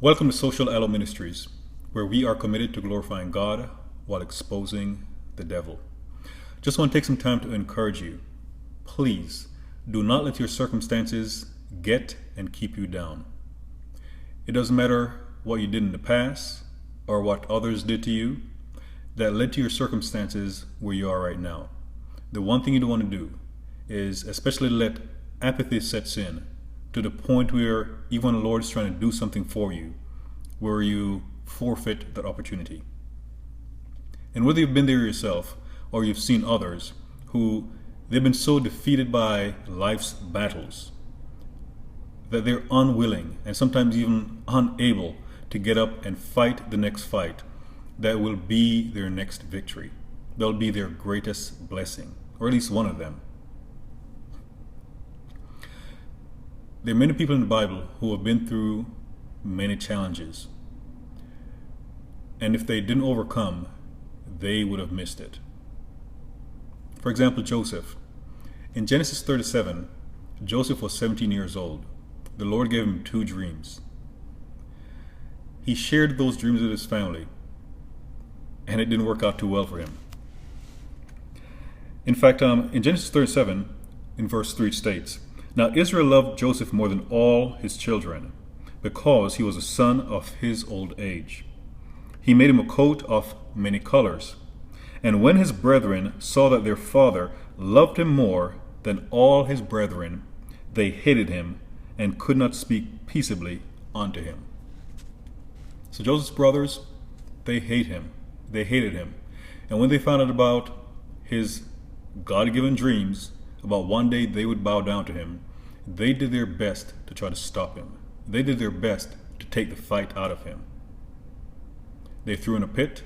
Welcome to Social Aloe Ministries, where we are committed to glorifying God while exposing the devil. Just want to take some time to encourage you. Please do not let your circumstances get and keep you down. It doesn't matter what you did in the past or what others did to you that led to your circumstances where you are right now. The one thing you don't want to do is especially let apathy set in to the point where even the Lord is trying to do something for you, where you forfeit that opportunity. And whether you've been there yourself or you've seen others who they've been so defeated by life's battles that they're unwilling and sometimes even unable to get up and fight the next fight that will be their next victory. That'll be their greatest blessing, or at least one of them. There are many people in the Bible who have been through many challenges. And if they didn't overcome, they would have missed it. For example, Joseph. In Genesis 37, Joseph was 17 years old. The Lord gave him 2 dreams. He shared those dreams with his family, and it didn't work out too well for him. In fact, in Genesis 37, in verse 3 it states, "Now Israel loved Joseph more than all his children, because he was a son of his old age. He made him a coat of many colors. And when his brethren saw that their father loved him more than all his brethren, they hated him and could not speak peaceably unto him." So Joseph's brothers, they hated him. And when they found out about his God-given dreams, about one day they would bow down to him, they did their best to try to stop him. They did their best to take the fight out of him. They threw in a pit,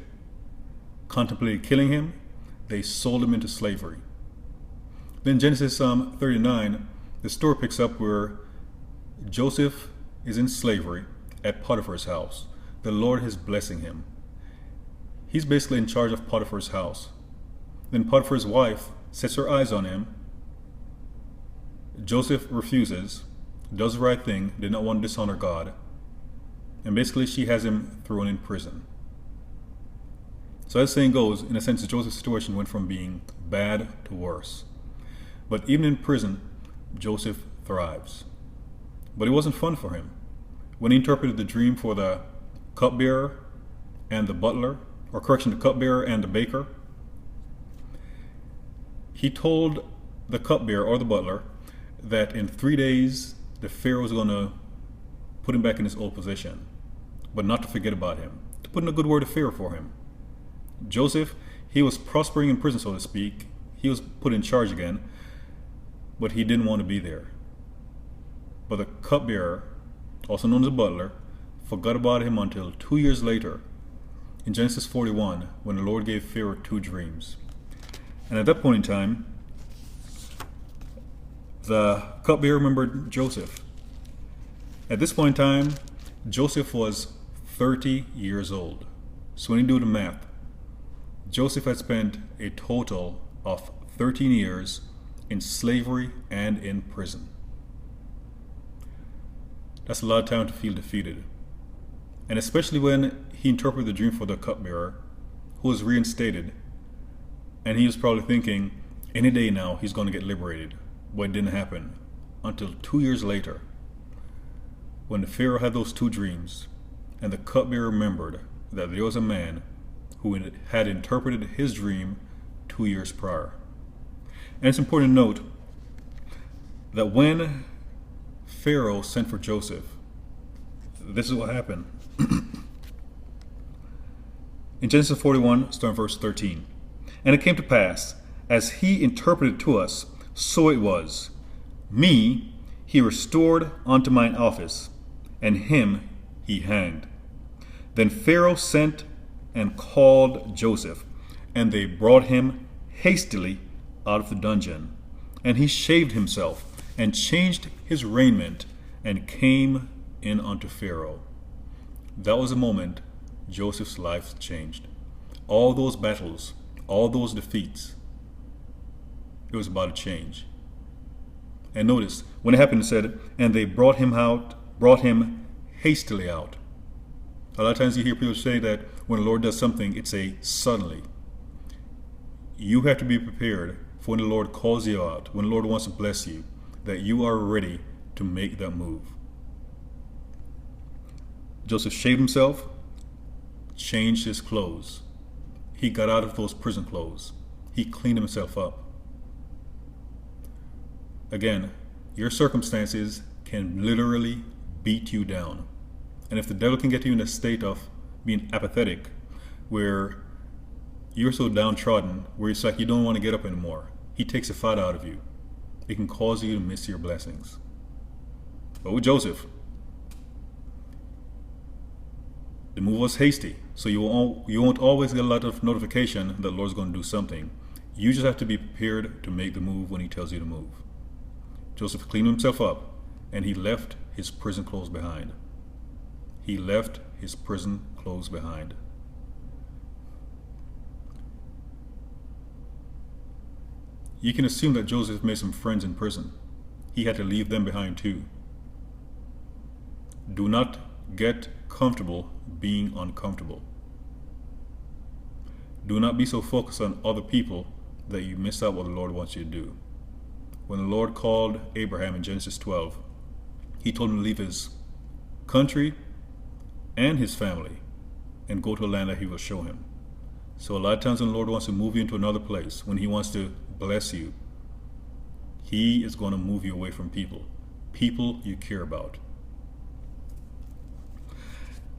contemplated killing him. They sold him into slavery. Then Genesis 39, the story picks up where Joseph is in slavery at Potiphar's house. The Lord is blessing him. He's basically in charge of Potiphar's house. Then Potiphar's wife sets her eyes on him. Joseph refuses, does the right thing, did not want to dishonor God. And basically she has him thrown in prison. So as the saying goes, in a sense, Joseph's situation went from being bad to worse. But even in prison, Joseph thrives. But it wasn't fun for him. When he interpreted the dream for the cupbearer and the butler, or correction, the cupbearer and the baker, he told the cupbearer or the butler that in 3 days the Pharaoh was going to put him back in his old position, but not to forget about him, to put in a good word of Pharaoh for him. Joseph, he was prospering in prison, so to speak. He was put in charge again, but he didn't want to be there. But the cupbearer, also known as the butler, forgot about him until 2 years later, in Genesis 41, when the Lord gave Pharaoh 2 dreams. And at that point in time, the cupbearer remembered Joseph. At this point in time, Joseph was 30 years old. So when you do the math, Joseph had spent a total of 13 years in slavery and in prison. That's a lot of time to feel defeated. And especially when he interpreted the dream for the cupbearer, who was reinstated, and he was probably thinking, any day now he's going to get liberated. But it didn't happen until 2 years later, when the Pharaoh had those 2 dreams, and the cupbearer remembered that there was a man who had interpreted his dream 2 years prior. And it's important to note that when Pharaoh sent for Joseph, this is what happened. In Genesis 41, starting verse 13. "And it came to pass, as he interpreted to us, so it was. Me he restored unto mine office, and him he hanged. Then Pharaoh sent and called Joseph, and they brought him hastily out of the dungeon. And he shaved himself, and changed his raiment, and came in unto Pharaoh." That was the moment Joseph's life changed. All those battles, all those defeats, it was about to change. And notice, when it happened, it said, "And they brought him hastily out." A lot of times you hear people say that when the Lord does something, it's a suddenly. You have to be prepared for when the Lord calls you out, when the Lord wants to bless you, that you are ready to make that move. Joseph shaved himself, changed his clothes. He got out of those prison clothes. He cleaned himself up. Again, your circumstances can literally beat you down. And if the devil can get you in a state of being apathetic, where you're so downtrodden, where it's like you don't want to get up anymore, he takes a fight out of you. It can cause you to miss your blessings. But with Joseph, the move was hasty, so you won't always get a lot of notification that the Lord's going to do something. You just have to be prepared to make the move when he tells you to move. Joseph cleaned himself up, and he left his prison clothes behind. He left his prison clothes behind. You can assume that Joseph made some friends in prison. He had to leave them behind too. Do not get comfortable being uncomfortable. Do not be so focused on other people that you miss out what the Lord wants you to do. When the Lord called Abraham in Genesis 12, he told him to leave his country and his family and go to a land that he will show him. So a lot of times when the Lord wants to move you into another place, when he wants to bless you, he is going to move you away from people you care about.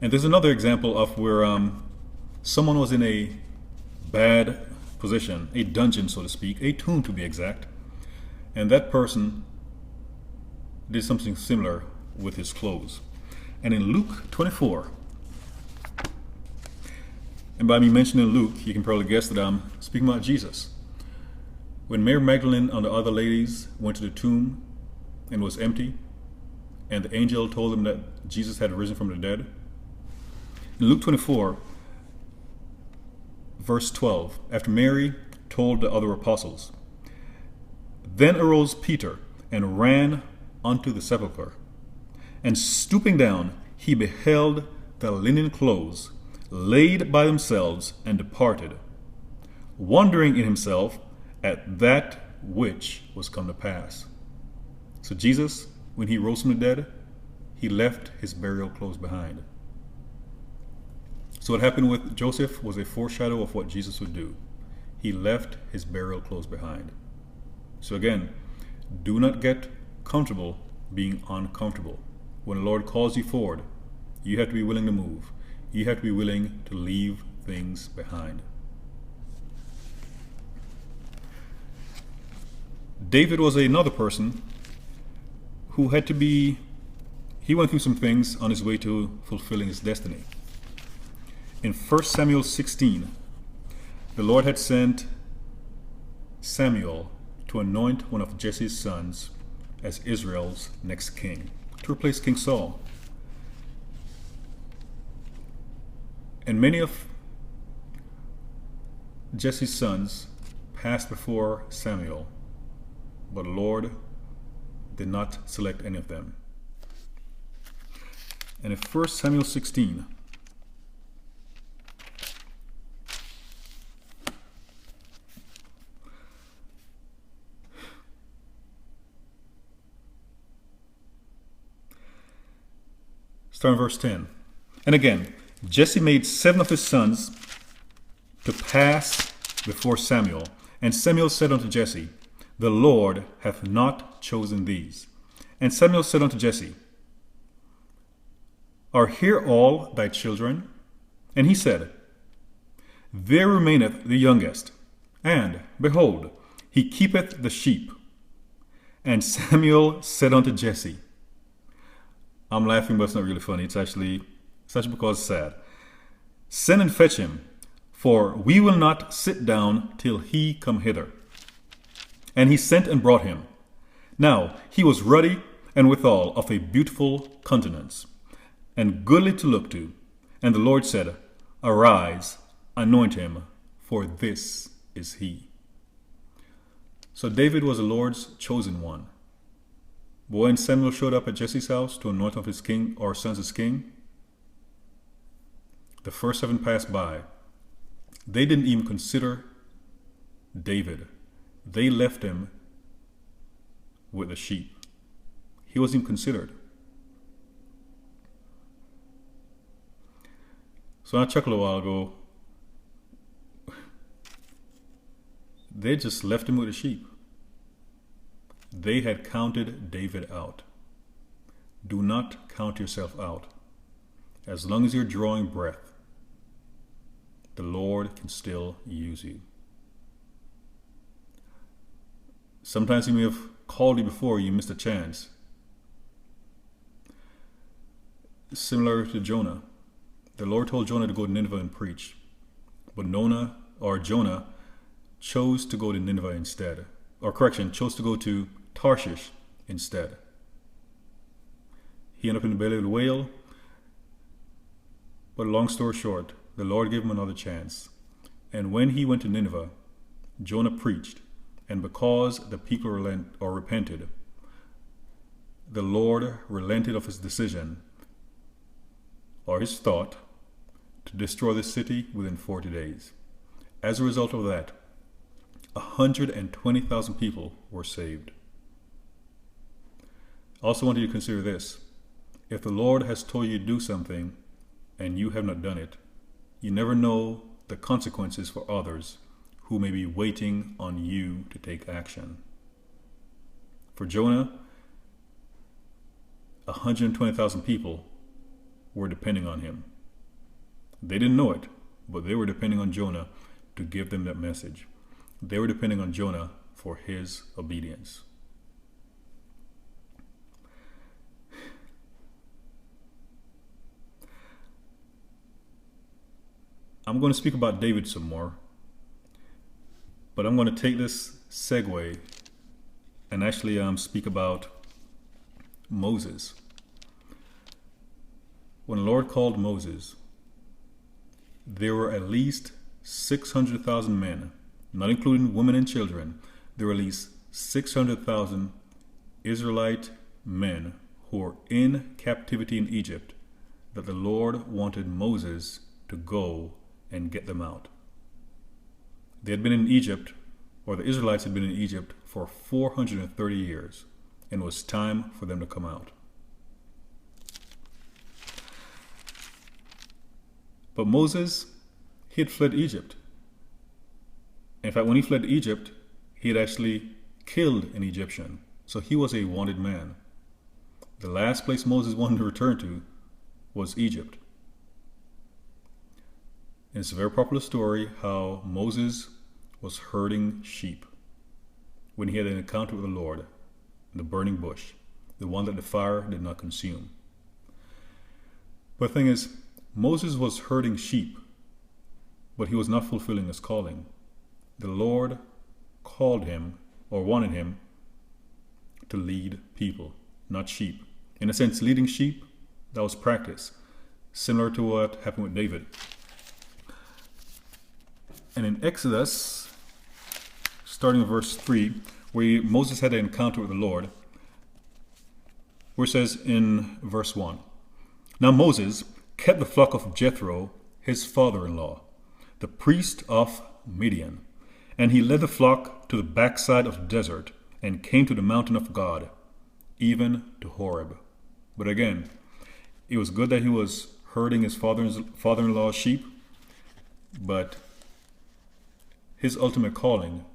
And there's another example of where someone was in a bad position, a dungeon, so to speak, a tomb to be exact, and that person did something similar with his clothes. And in Luke 24, and by me mentioning Luke, you can probably guess that I'm speaking about Jesus. When Mary Magdalene and the other ladies went to the tomb and it was empty, and the angel told them that Jesus had risen from the dead, in Luke 24, verse 12, after Mary told the other apostles, then arose Peter and ran unto the sepulchre, and stooping down, he beheld the linen clothes laid by themselves, and departed, wondering in himself at that which was come to pass. So Jesus, when he rose from the dead, he left his burial clothes behind. So what happened with Joseph was a foreshadow of what Jesus would do. He left his burial clothes behind. So again, do not get comfortable being uncomfortable. When the Lord calls you forward, you have to be willing to move. You have to be willing to leave things behind. David was another person who he went through some things on his way to fulfilling his destiny. In 1 Samuel 16, the Lord had sent Samuel to anoint one of Jesse's sons as Israel's next king, to replace King Saul. And many of Jesse's sons passed before Samuel, but the Lord did not select any of them. And in 1 Samuel 16, starting verse 10. And again, Jesse made 7 of his sons to pass before Samuel. And Samuel said unto Jesse, the Lord hath not chosen these. And Samuel said unto Jesse, are here all thy children? And he said, there remaineth the youngest, and, behold, he keepeth the sheep. And Samuel said unto Jesse, I'm laughing, but it's not really funny. It's actually because it's sad. Send and fetch him, for we will not sit down till he come hither. And he sent and brought him. Now he was ruddy, and withal of a beautiful countenance, and goodly to look to. And the Lord said, arise, anoint him, for this is he. So David was the Lord's chosen one. But when Samuel showed up at Jesse's house to anoint of his king or sons as king, The first 7 passed by. They didn't even consider David. They left him with the sheep. He wasn't even considered. So I chuckled a while ago. They just left him with the sheep. They had counted David out. Do not count yourself out. As long as you're drawing breath, the Lord can still use you. Sometimes He may have called you before you missed a chance. Similar to Jonah. The Lord told Jonah to go to Nineveh and preach. But Jonah chose to go to Nineveh instead. Chose to go to Tarshish instead. He ended up in the belly of the whale. But long story short, the Lord gave him another chance. And when he went to Nineveh, Jonah preached. And because the people repented, the Lord relented of His decision, or His thought, to destroy the city within 40 days. As a result of that, 120,000 people were saved. I also want you to consider this. If the Lord has told you to do something and you have not done it, you never know the consequences for others who may be waiting on you to take action. For Jonah, 120,000 people were depending on him. They didn't know it, but they were depending on Jonah to give them that message. They were depending on Jonah for his obedience. I'm going to speak about David some more, but I'm going to take this segue and actually speak about Moses. When the Lord called Moses, there were at least 600,000 men, not including women and children. There were at least 600,000 Israelite men who were in captivity in Egypt that the Lord wanted Moses to go and get them out. They had been in Egypt, or the Israelites had been in Egypt for 430 years, and it was time for them to come out. But Moses, he had fled Egypt. In fact, when he fled Egypt, he had actually killed an Egyptian. So he was a wanted man. The last place Moses wanted to return to was Egypt. And it's a very popular story how Moses was herding sheep when he had an encounter with the Lord in the burning bush, the one that the fire did not consume. But the thing is, Moses was herding sheep, but he was not fulfilling his calling. The Lord called him, or wanted him, to lead people, not sheep. In a sense, leading sheep, that was practice, similar to what happened with David. And in Exodus, starting in verse 3, where Moses had an encounter with the Lord, where it says in verse 1, "Now Moses kept the flock of Jethro, his father-in-law, the priest of Midian, and he led the flock to the backside of the desert and came to the mountain of God, even to Horeb." But again, it was good that he was herding his father-in-law's sheep, but his ultimate calling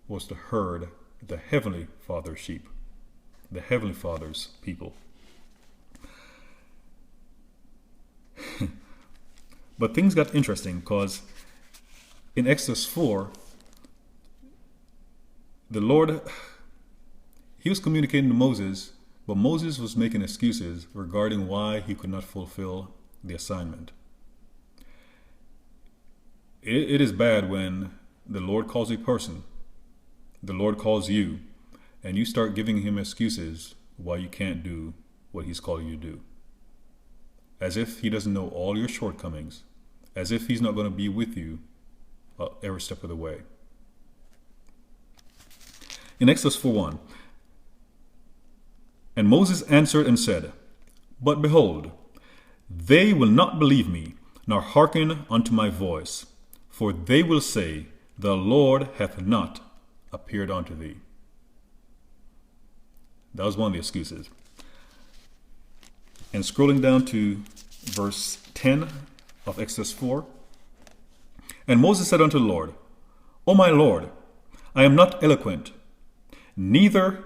was to herd the Heavenly Father's sheep, the Heavenly Father's people. But things got interesting because in Exodus 4, the Lord, he was communicating to Moses, but Moses was making excuses regarding why he could not fulfill the assignment. It is bad when the Lord calls a person, the Lord calls you, and you start giving him excuses why you can't do what he's calling you to do. As if he doesn't know all your shortcomings, as if he's not going to be with you every step of the way. In Exodus 4:1, "And Moses answered and said, But behold, they will not believe me, nor hearken unto my voice, for they will say, the Lord hath not appeared unto thee. That was one of the excuses. And scrolling down to verse 10 of Exodus 4. And Moses said unto the Lord, O my Lord, I am not eloquent, neither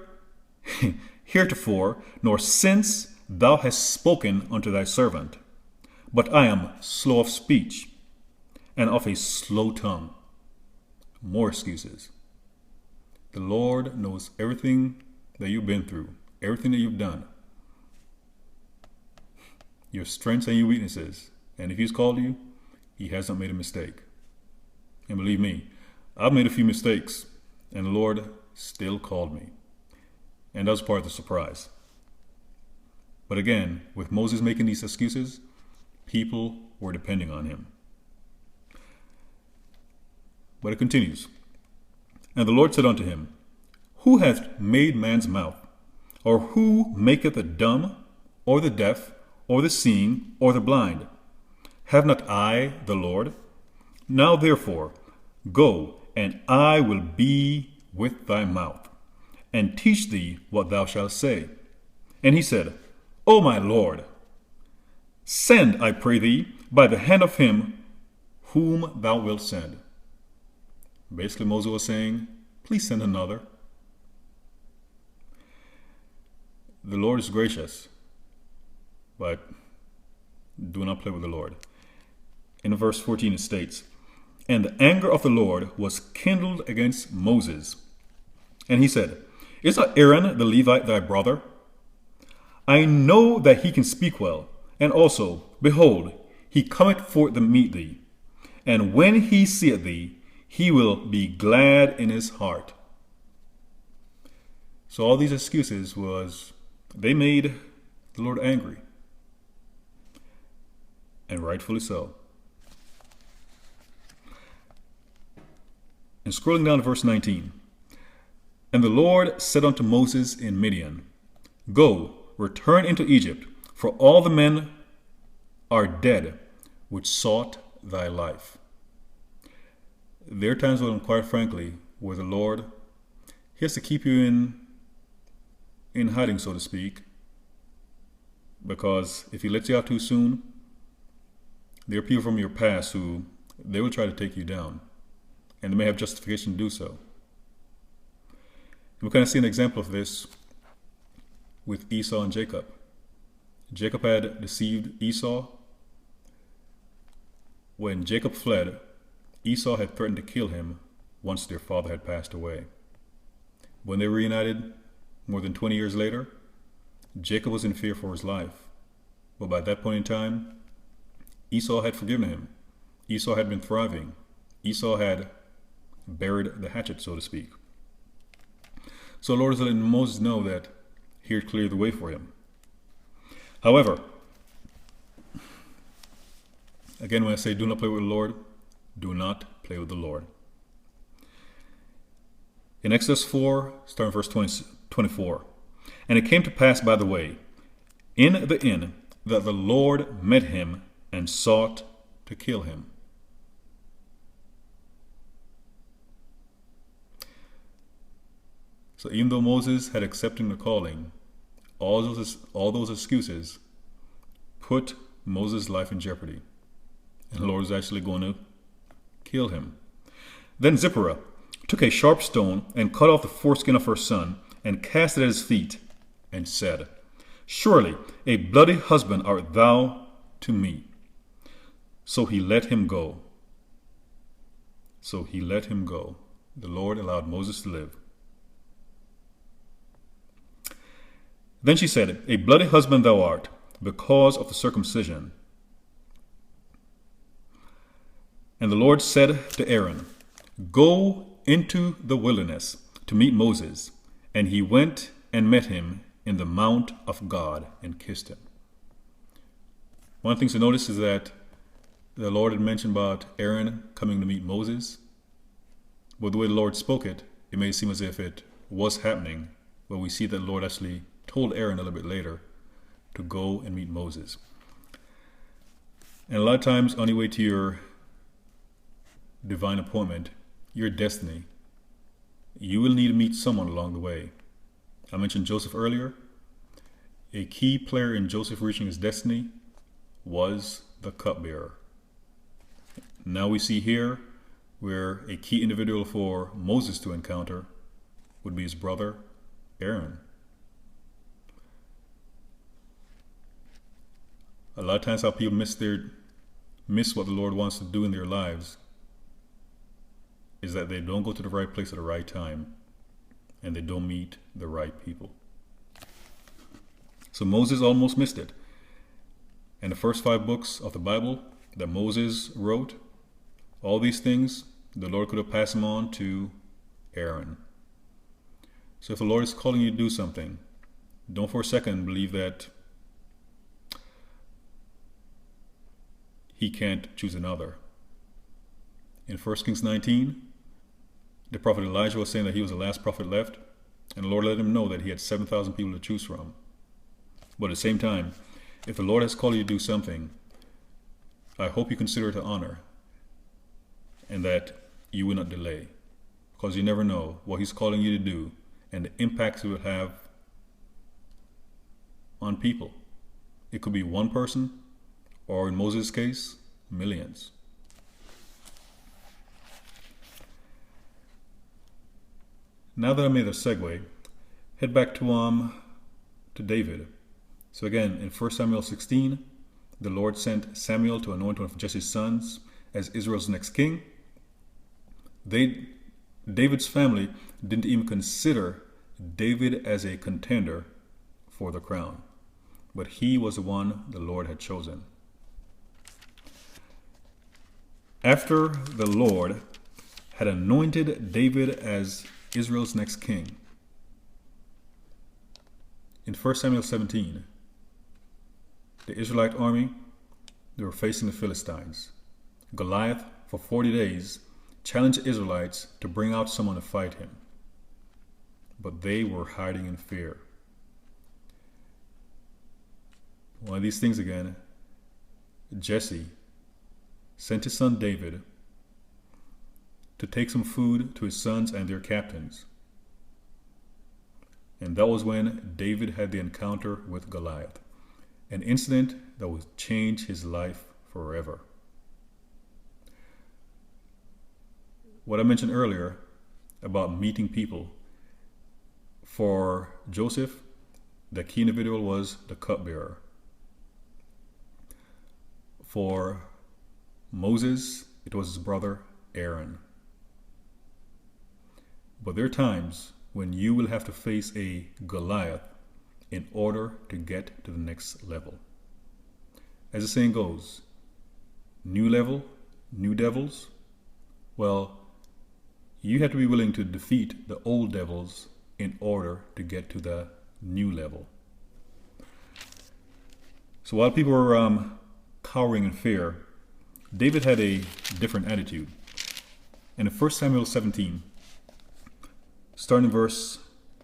heretofore, nor since thou hast spoken unto thy servant, but I am slow of speech, and of a slow tongue. More excuses. The Lord knows everything that you've been through, everything that you've done, your strengths and your weaknesses. And if he's called you, he hasn't made a mistake. And believe me, I've made a few mistakes, and the Lord still called me. And that was part of the surprise. But again, with Moses making these excuses, people were depending on him. But it continues. And the Lord said unto him, Who hath made man's mouth? Or who maketh the dumb, or the deaf, or the seeing, or the blind? Have not I the Lord? Now therefore, go, and I will be with thy mouth, and teach thee what thou shalt say. And he said, O my Lord, send, I pray thee, by the hand of him whom thou wilt send. Basically, Moses was saying, please send another. The Lord is gracious, but do not play with the Lord. In verse 14 it states, And the anger of the Lord was kindled against Moses. And he said, Is not Aaron the Levite thy brother? I know that he can speak well, and also, behold, he cometh forth to meet thee. And when he seeth thee, he will be glad in his heart. So all these excuses they made the Lord angry. And rightfully so. And scrolling down to verse 19. And the Lord said unto Moses in Midian, Go, return into Egypt, for all the men are dead which sought thy life. There are times when, quite frankly, where the Lord, he has to keep you in hiding, so to speak, because if he lets you out too soon, there are people from your past who, they will try to take you down, and they may have justification to do so. We kind of see an example of this with Esau and Jacob. Jacob had deceived Esau. When Jacob fled, Esau had threatened to kill him once their father had passed away. When they reunited more than 20 years later, Jacob was in fear for his life. But by that point in time, Esau had forgiven him. Esau had been thriving. Esau had buried the hatchet, so to speak. So the Lord is letting Moses know that he had cleared the way for him. However, again, when I say do not play with the Lord, do not play with the Lord. In Exodus 4, starting verse 24, And it came to pass by the way, in the inn, that the Lord met him and sought to kill him. So even though Moses had accepted the calling, all those excuses put Moses' life in jeopardy. And the Lord was actually going to kill him. Then Zipporah took a sharp stone and cut off the foreskin of her son and cast it at his feet and said, Surely a bloody husband art thou to me. So he let him go. The Lord allowed Moses to live. Then she said, A bloody husband thou art, because of the circumcision. And the Lord said to Aaron, Go into the wilderness to meet Moses. And he went and met him in the mount of God and kissed him. One of the things to notice is that the Lord had mentioned about Aaron coming to meet Moses. But the way the Lord spoke it, it may seem as if it was happening. But we see that the Lord actually told Aaron a little bit later to go and meet Moses. And a lot of times on your way to your divine appointment, your destiny, you will need to meet someone along the way. I mentioned Joseph earlier. A key player in Joseph reaching his destiny was the cupbearer. Now we see here where a key individual for Moses to encounter would be his brother Aaron. A lot of times how people miss what the Lord wants to do in their lives is that they don't go to the right place at the right time and they don't meet the right people. So Moses almost missed it. And the first 5 books of the Bible that Moses wrote, all these things, the Lord could have passed them on to Aaron. So if the Lord is calling you to do something, don't for a second believe that he can't choose another. In 1 Kings 19, the prophet Elijah was saying that he was the last prophet left, and the Lord let him know that he had 7,000 people to choose from. But at the same time, if the Lord has called you to do something, I hope you consider it an honor and that you will not delay, because you never know what he's calling you to do and the impacts it will have on people. It could be one person, or in Moses' case, millions. Now that I made a segue, head back to David. So again, in 1 Samuel 16, the Lord sent Samuel to anoint one of Jesse's sons as Israel's next king. David's family didn't even consider David as a contender for the crown, but he was the one the Lord had chosen. After the Lord had anointed David as Israel's next king, in 1 Samuel 17, the Israelite army, they were facing the Philistines. Goliath, for 40 days, challenged the Israelites to bring out someone to fight him. But they were hiding in fear. One of these things again, Jesse sent his son David to take some food to his sons and their captains. And that was when David had the encounter with Goliath, an incident that would change his life forever. What I mentioned earlier about meeting people, for Joseph, the key individual was the cupbearer. For Moses, it was his brother Aaron. But there are times when you will have to face a Goliath in order to get to the next level. As the saying goes, new level, new devils. Well, you have to be willing to defeat the old devils in order to get to the new level. So while people were cowering in fear, David had a different attitude. And in 1 Samuel 17, starting in verse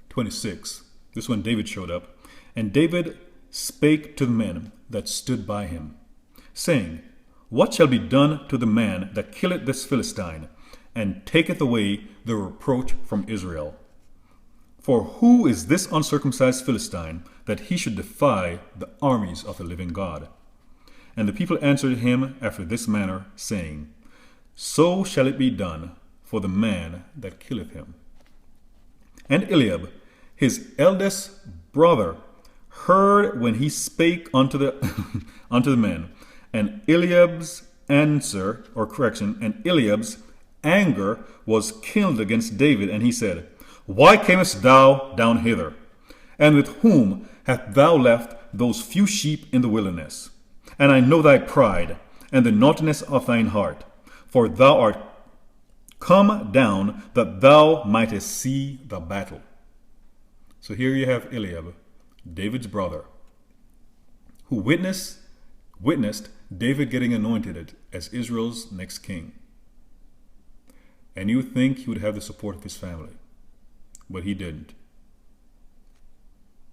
26, this is when David showed up. And David spake to the men that stood by him, saying, What shall be done to the man that killeth this Philistine, and taketh away the reproach from Israel? For who is this uncircumcised Philistine, that he should defy the armies of the living God? And the people answered him after this manner, saying, So shall it be done for the man that killeth him. And Eliab, his eldest brother, heard when he spake unto the unto the men. And Eliab's anger was kindled against David, and he said, Why camest thou down hither? And with whom hast thou left those few sheep in the wilderness? And I know thy pride, and the naughtiness of thine heart, for thou art come down that thou mightest see the battle. So here you have Eliab, David's brother, who witnessed David getting anointed as Israel's next king. And you would think he would have the support of his family, but he didn't.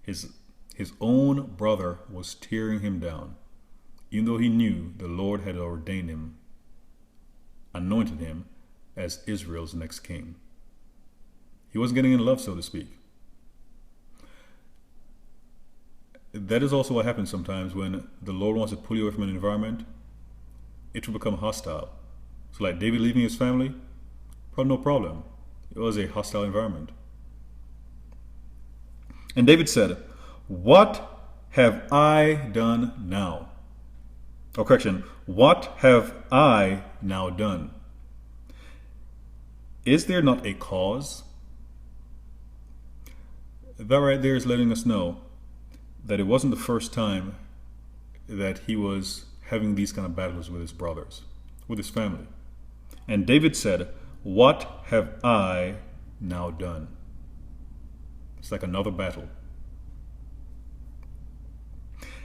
His own brother was tearing him down. even though he knew the Lord had ordained him, anointed him as Israel's next king. He wasn't getting in love, so to speak. That is also what happens sometimes when the Lord wants to pull you away from an environment. It will become hostile. So like David leaving his family, probably no problem. It was a hostile environment. And David said, "What have I done now?" Oh, correction. What have I now done? Is there not a cause? That right there is letting us know that it wasn't the first time that he was having these kind of battles with his brothers, with his family. And David said, "What have I now done?" It's like another battle.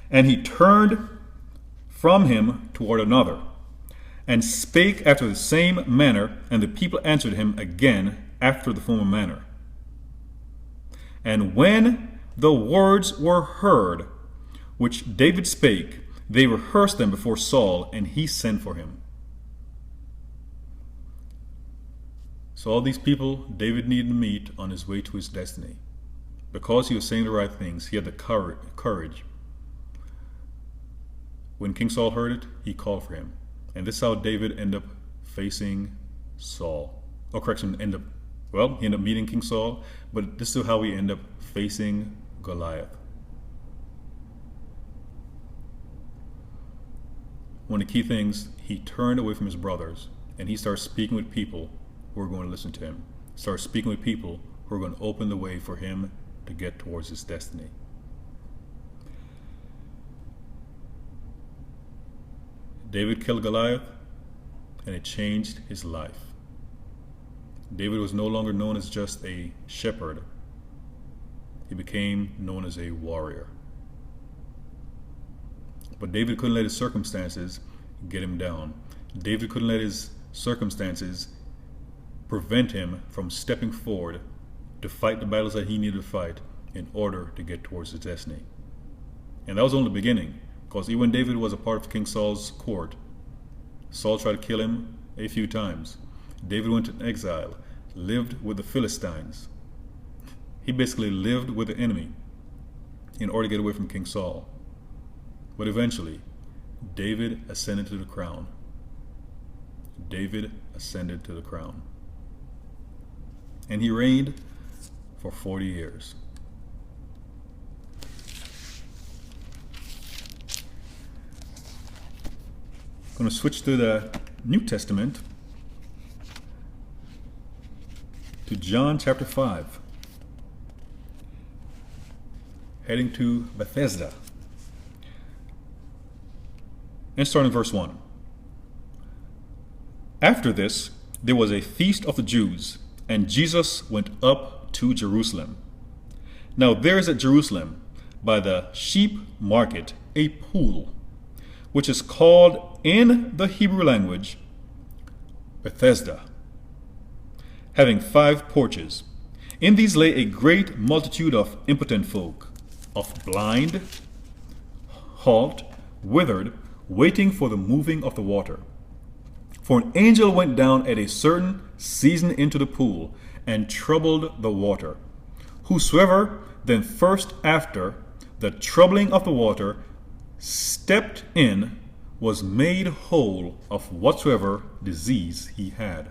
And he turned from him toward another, and spake after the same manner, and the people answered him again after the former manner. And when the words were heard, which David spake, they rehearsed them before Saul, and he sent for him. So all these people David needed to meet on his way to his destiny. Because he was saying the right things, he had the courage. When King Saul heard it, he called for him. And this is how David ended up facing Saul. Oh, correction, he ended up meeting King Saul, but this is how we end up facing Goliath. One of the key things, he turned away from his brothers, and he started speaking with people who are going to listen to him. Started speaking with people who are going to open the way for him to get towards his destiny. David killed Goliath, and it changed his life. David was no longer known as just a shepherd. He became known as a warrior. But David couldn't let his circumstances get him down. David couldn't let his circumstances prevent him from stepping forward to fight the battles that he needed to fight in order to get towards his destiny. And that was only the beginning, because even when David was a part of King Saul's court, Saul tried to kill him a few times. David went into exile, lived with the Philistines. He basically lived with the enemy in order to get away from King Saul. But eventually, David ascended to the crown. David ascended to the crown. And he reigned for 40 years. I'm going to switch to the New Testament, to John chapter 5, heading to Bethesda. And starting verse 1. After this, there was a feast of the Jews, and Jesus went up to Jerusalem. Now there is at Jerusalem, by the sheep market, a pool, which is called in the Hebrew language Bethesda, having 5 porches. In these lay a great multitude of impotent folk, of blind, halt, withered, waiting for the moving of the water. For an angel went down at a certain season into the pool, and troubled the water. Whosoever then first after the troubling of the water stepped in was made whole of whatsoever disease he had.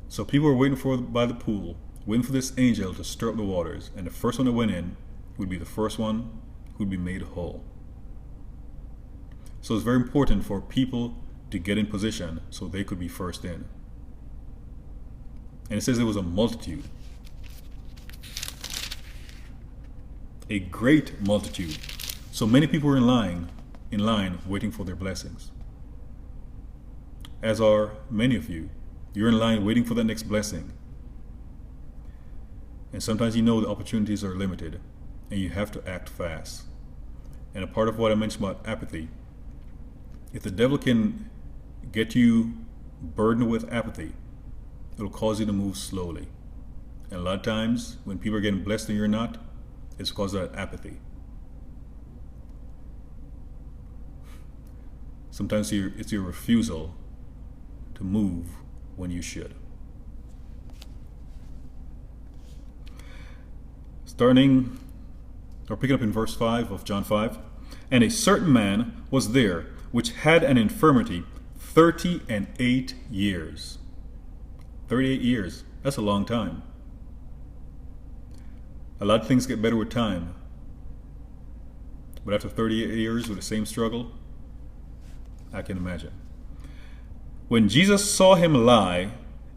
So people were waiting by the pool, waiting for this angel to stir up the waters, and the first one that went in would be the first one who would be made whole. So it's very important for people to get in position so they could be first in. And it says there was a multitude. A great multitude. So many people were in line waiting for their blessings. As are many of you. You're in line waiting for that next blessing. And sometimes you know the opportunities are limited and you have to act fast. And a part of what I mentioned about apathy, if the devil can get you burdened with apathy, it'll cause you to move slowly. And a lot of times when people are getting blessed and you're not, it's because of that apathy. Sometimes it's your refusal to move when you should. Picking up in verse 5 of John 5. And a certain man was there which had an infirmity 38 years. 38 years. That's a long time. A lot of things get better with time. But after 38 years with the same struggle, I can imagine. When Jesus saw him lie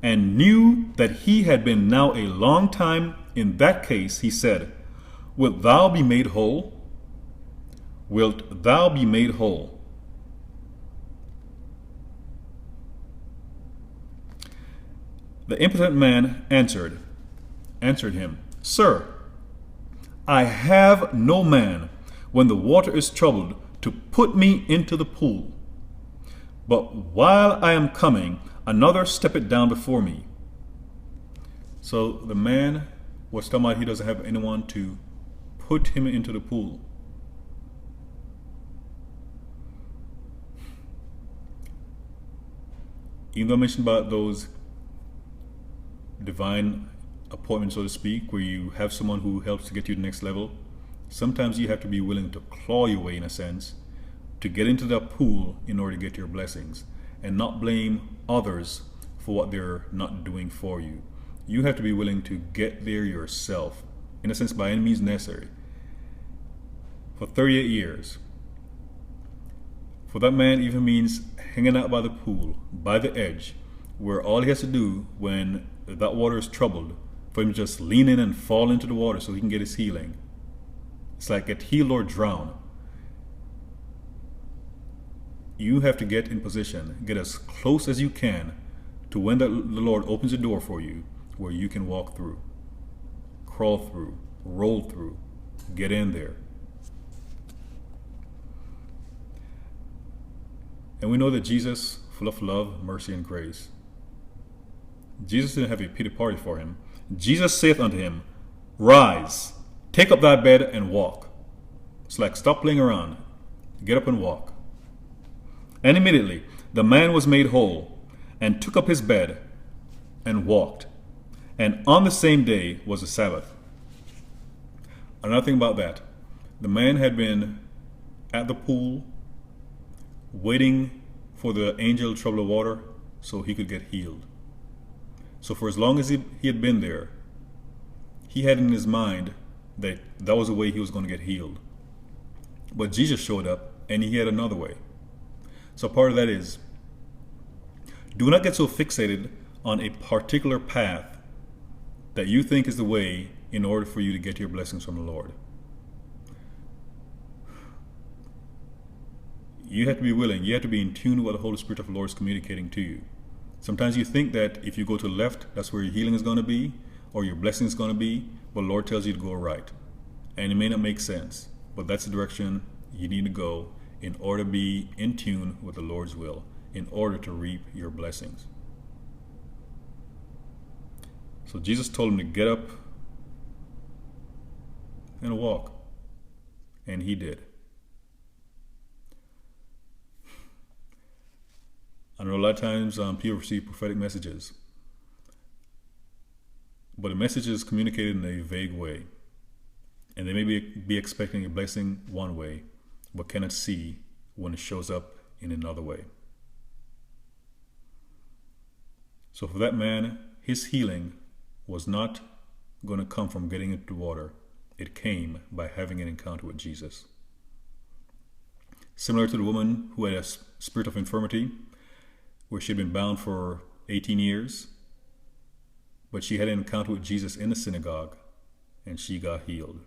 and knew that he had been now a long time in that case, he said, Wilt thou be made whole? Wilt thou be made whole? The impotent man answered him, Sir, I have no man when the water is troubled to put me into the pool. But while I am coming, another steppeth down before me. So the man was talking about he doesn't have anyone to put him into the pool. Even though I mentioned about those divine appointments, so to speak, where you have someone who helps to get you to the next level, sometimes you have to be willing to claw your way, in a sense, to get into that pool in order to get your blessings, and not blame others for what they're not doing for you. You have to be willing to get there yourself, in a sense, by any means necessary. For 38 years. For that man even means hanging out by the pool, by the edge, where all he has to do when that water is troubled, for him to just lean in and fall into the water so he can get his healing. It's like get healed or drown. You have to get in position, get as close as you can to when the Lord opens a door for you where you can walk through, crawl through, roll through, get in there. And we know that Jesus, full of love, mercy, and grace, Jesus didn't have a pity party for him. Jesus saith unto him, Rise, take up thy bed and walk. It's like, stop playing around, get up and walk. And immediately the man was made whole, and took up his bed and walked. And on the same day was the Sabbath. Another thing about that, the man had been at the pool waiting for the angel to trouble the water so he could get healed. So for as long as he had been there, he had in his mind that that was the way he was going to get healed. But Jesus showed up and he had another way. So part of that is, do not get so fixated on a particular path that you think is the way in order for you to get your blessings from the Lord. You have to be willing, you have to be in tune with what the Holy Spirit of the Lord is communicating to you. Sometimes you think that if you go to the left, that's where your healing is going to be, or your blessing is going to be, but the Lord tells you to go right. And it may not make sense, but that's the direction you need to go in order to be in tune with the Lord's will, in order to reap your blessings. So Jesus told him to get up and walk, and he did. I know a lot of times people receive prophetic messages, but the message is communicated in a vague way, and they may be expecting a blessing one way, but cannot see when it shows up in another way. So for that man, his healing was not going to come from getting into the water. It came by having an encounter with Jesus. Similar to the woman who had a spirit of infirmity, where she had been bound for 18 years, but she had an encounter with Jesus in the synagogue, and she got healed.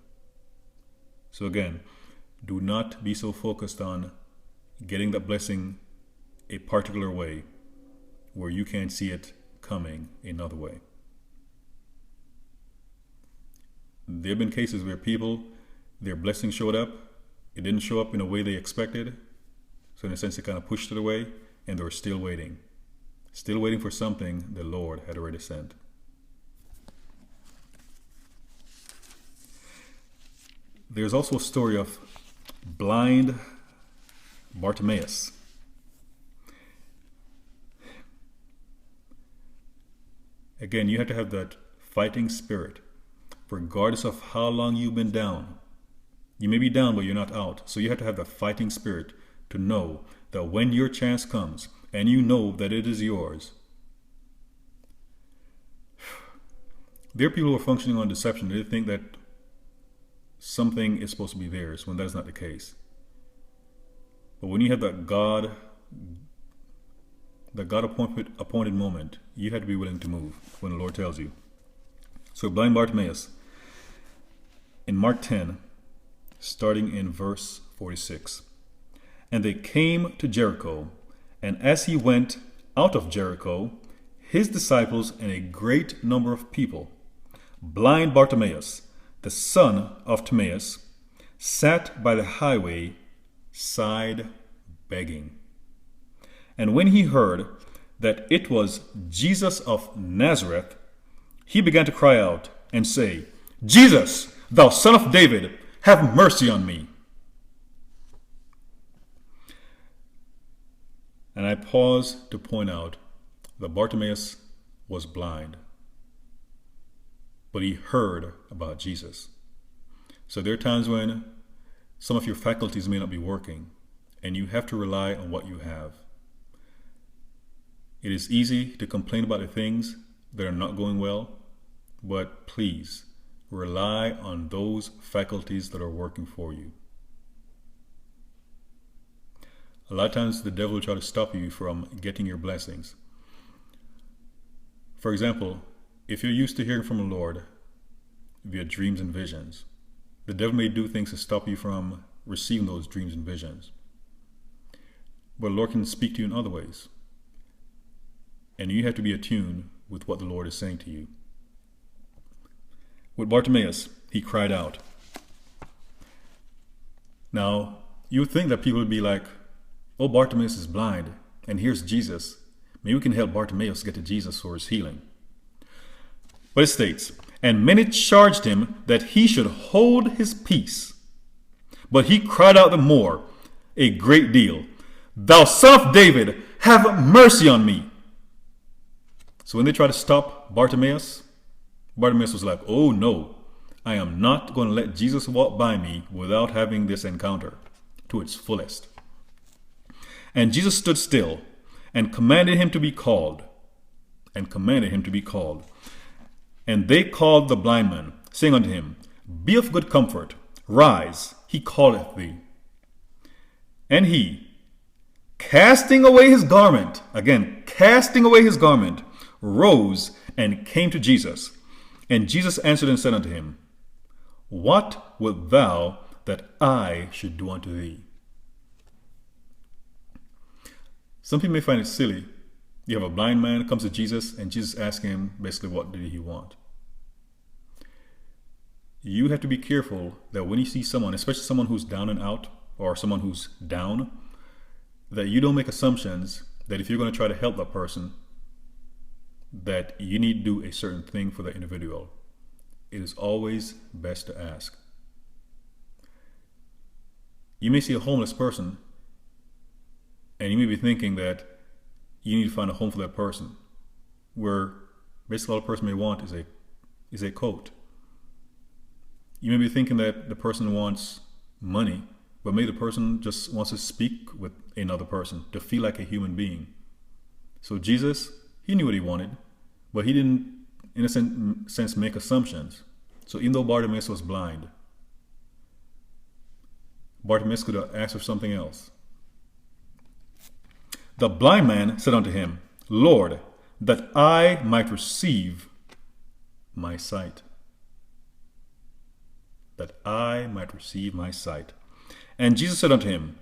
So again, do not be so focused on getting that blessing a particular way where you can't see it coming another way. There have been cases where people, their blessing showed up, it didn't show up in a way they expected, so in a sense it kind of pushed it away, and they were still waiting for something the Lord had already sent. There's also a story of blind Bartimaeus. Again, you have to have that fighting spirit, regardless of how long you've been down. You may be down, but you're not out. So you have to have the fighting spirit to know that when your chance comes, and you know that it is yours. There are people who are functioning on deception. They think that something is supposed to be theirs when that's not the case. But when you have that God appointed moment, you have to be willing to move when the Lord tells you. So blind Bartimaeus, in Mark 10, starting in verse 46. And they came to Jericho, and as he went out of Jericho, his disciples and a great number of people, blind Bartimaeus, the son of Timaeus, sat by the highway side begging. And when he heard that it was Jesus of Nazareth, he began to cry out and say, Jesus, thou son of David, have mercy on me. And I pause to point out that Bartimaeus was blind, but he heard about Jesus. So there are times when some of your faculties may not be working, and you have to rely on what you have. It is easy to complain about the things that are not going well, but please rely on those faculties that are working for you. A lot of times the devil will try to stop you from getting your blessings. For example, if you're used to hearing from the Lord via dreams and visions, the devil may do things to stop you from receiving those dreams and visions. But the Lord can speak to you in other ways. And you have to be attuned with what the Lord is saying to you. With Bartimaeus, he cried out. Now, you would think that people would be like, oh, Bartimaeus is blind, and here's Jesus. Maybe we can help Bartimaeus get to Jesus for his healing. But it states, and many charged him that he should hold his peace. But he cried out the more, a great deal, thou son of David, have mercy on me. So when they tried to stop Bartimaeus, Bartimaeus was like, oh no, I am not going to let Jesus walk by me without having this encounter to its fullest. And Jesus stood still and commanded him to be called. And they called the blind man, saying unto him, be of good comfort, rise, he calleth thee. And he, casting away his garment, rose and came to Jesus. And Jesus answered and said unto him, what wilt thou that I should do unto thee? Some people may find it silly. You have a blind man who comes to Jesus, and Jesus asks him basically what did he want. You have to be careful that when you see someone, especially someone who's down and out, or someone who's down, that you don't make assumptions that if you're going to try to help that person, that you need to do a certain thing for the individual. It is always best to ask. You may see a homeless person, and you may be thinking that you need to find a home for that person, where basically all the person may want is a coat. You may be thinking that the person wants money, but maybe the person just wants to speak with another person, to feel like a human being. So Jesus, he knew what he wanted, but he didn't, in a sense, make assumptions. So even though Bartimaeus was blind, Bartimaeus could have asked for something else. The blind man said unto him, Lord, that I might receive my sight. That I might receive my sight. And Jesus said unto him,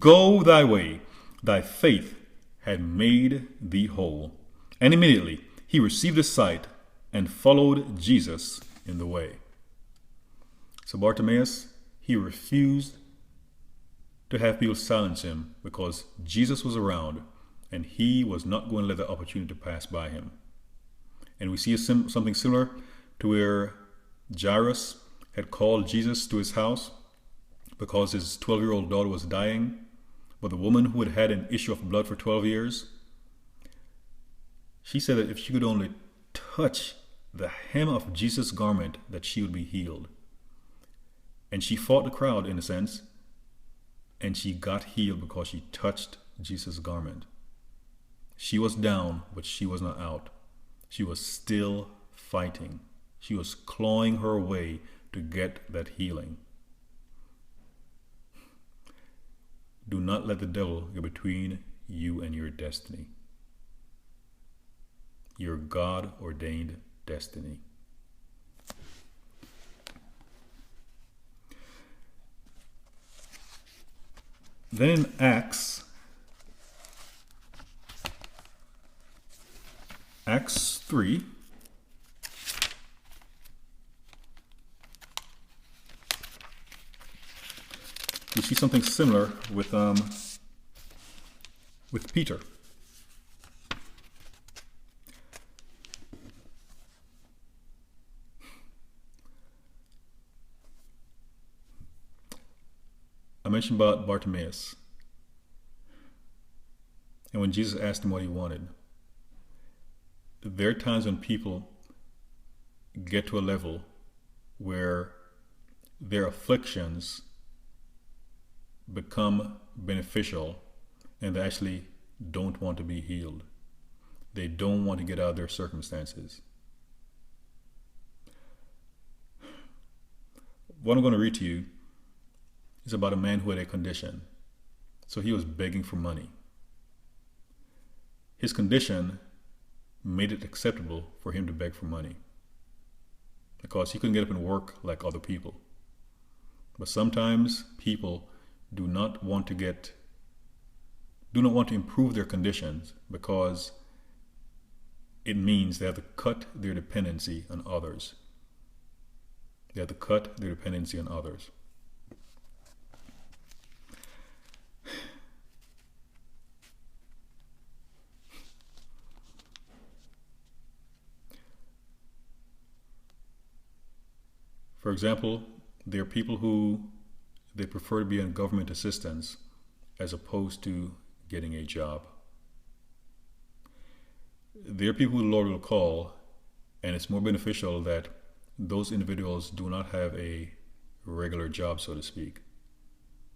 go thy way, thy faith had made thee whole. And immediately he received his sight and followed Jesus in the way. So Bartimaeus, he refused to have people silence him because Jesus was around and he was not going to let the opportunity to pass by him. And we see something similar to where Jairus had called Jesus to his house because his 12-year-old daughter was dying, but the woman who had had an issue of blood for 12 years, she said that if she could only touch the hem of Jesus' garment that she would be healed. And she fought the crowd in a sense, and she got healed because she touched Jesus' garment. She was down, but she was not out. She was still fighting. She was clawing her way to get that healing. Do not let the devil get between you and your destiny. Your God-ordained destiny. Then in Acts 3, you see something similar with Peter. I mentioned about Bartimaeus. And when Jesus asked him what he wanted, there are times when people get to a level where their afflictions become beneficial and they actually don't want to be healed. They don't want to get out of their circumstances. What I'm going to read to you is about a man who had a condition. So he was begging for money. His condition made it acceptable for him to beg for money because he couldn't get up and work like other people. But sometimes people do not want to improve their conditions because it means they have to cut their dependency on others. They have to cut their dependency on others. For example, there are people who they prefer to be on government assistance as opposed to getting a job. There are people who the Lord will call, and it's more beneficial that those individuals do not have a regular job, so to speak,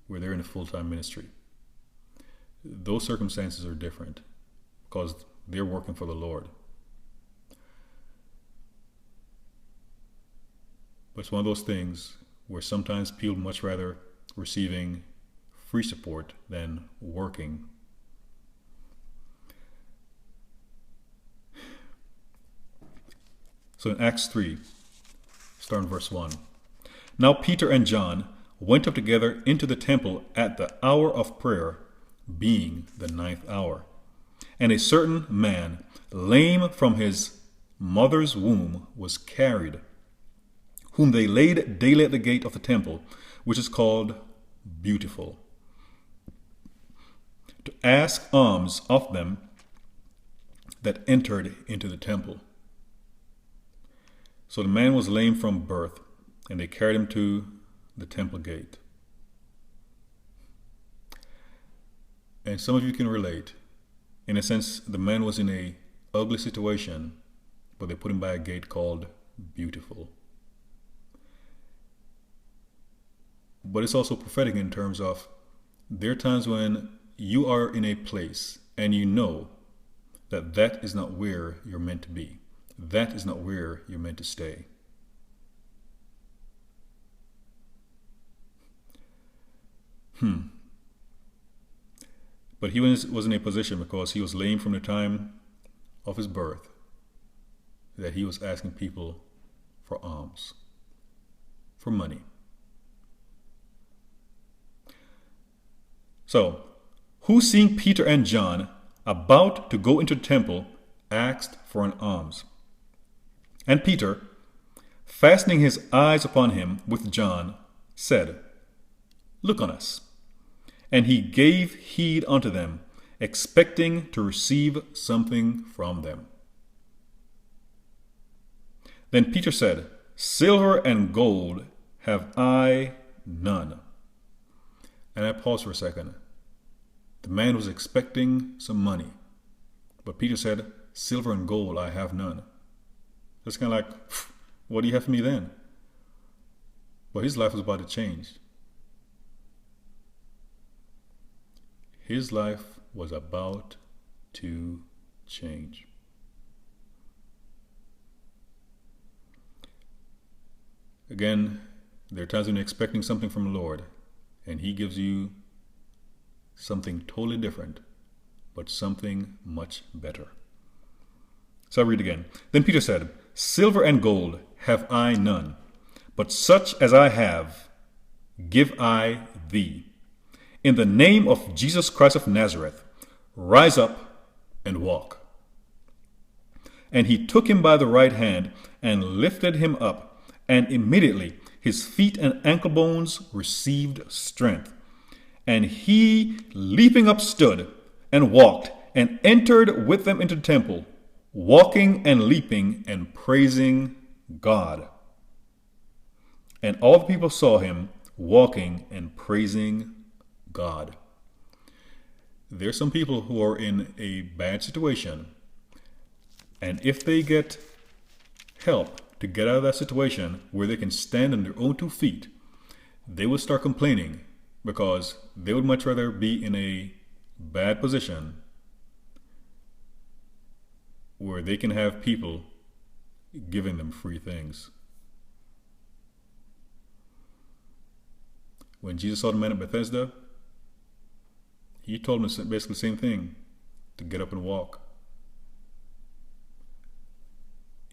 where they're in a full-time ministry. Those circumstances are different because they're working for the Lord. But it's one of those things where sometimes people much rather receiving free support than working. So in Acts 3, starting verse 1. Now Peter and John went up together into the temple at the hour of prayer, being the 9th hour. And a certain man, lame from his mother's womb, was carried, whom they laid daily at the gate of the temple, which is called Beautiful, to ask alms of them that entered into the temple. So the man was lame from birth, and they carried him to the temple gate. And some of you can relate. In a sense, the man was in a ugly situation, but they put him by a gate called Beautiful. But it's also prophetic in terms of there are times when you are in a place and you know that that is not where you're meant to be. That is not where you're meant to stay. But he was in a position because he was lame from the time of his birth that he was asking people for alms, for money. So, who seeing Peter and John about to go into the temple, asked for an alms. And Peter, fastening his eyes upon him with John, said, Look on us. And he gave heed unto them, expecting to receive something from them. Then Peter said, Silver and gold have I none. And I paused for a second. The man was expecting some money. But Peter said, Silver and gold I have none. It's kind of like, what do you have for me then? But his life was about to change. His life was about to change. Again, there are times when you're expecting something from the Lord, and he gives you something totally different, but something much better. So I read again. Then Peter said, "Silver and gold have I none, but such as I have give I thee. In the name of Jesus Christ of Nazareth, rise up and walk." And he took him by the right hand and lifted him up, and immediately his feet and ankle bones received strength. And he, leaping up, stood and walked and entered with them into the temple, walking and leaping and praising God. And all the people saw him walking and praising God. There's some people who are in a bad situation, and if they get help to get out of that situation where they can stand on their own 2 feet, they will start complaining because they would much rather be in a bad position where they can have people giving them free things. When Jesus saw the man at Bethesda, he told him basically the same thing, to get up and walk.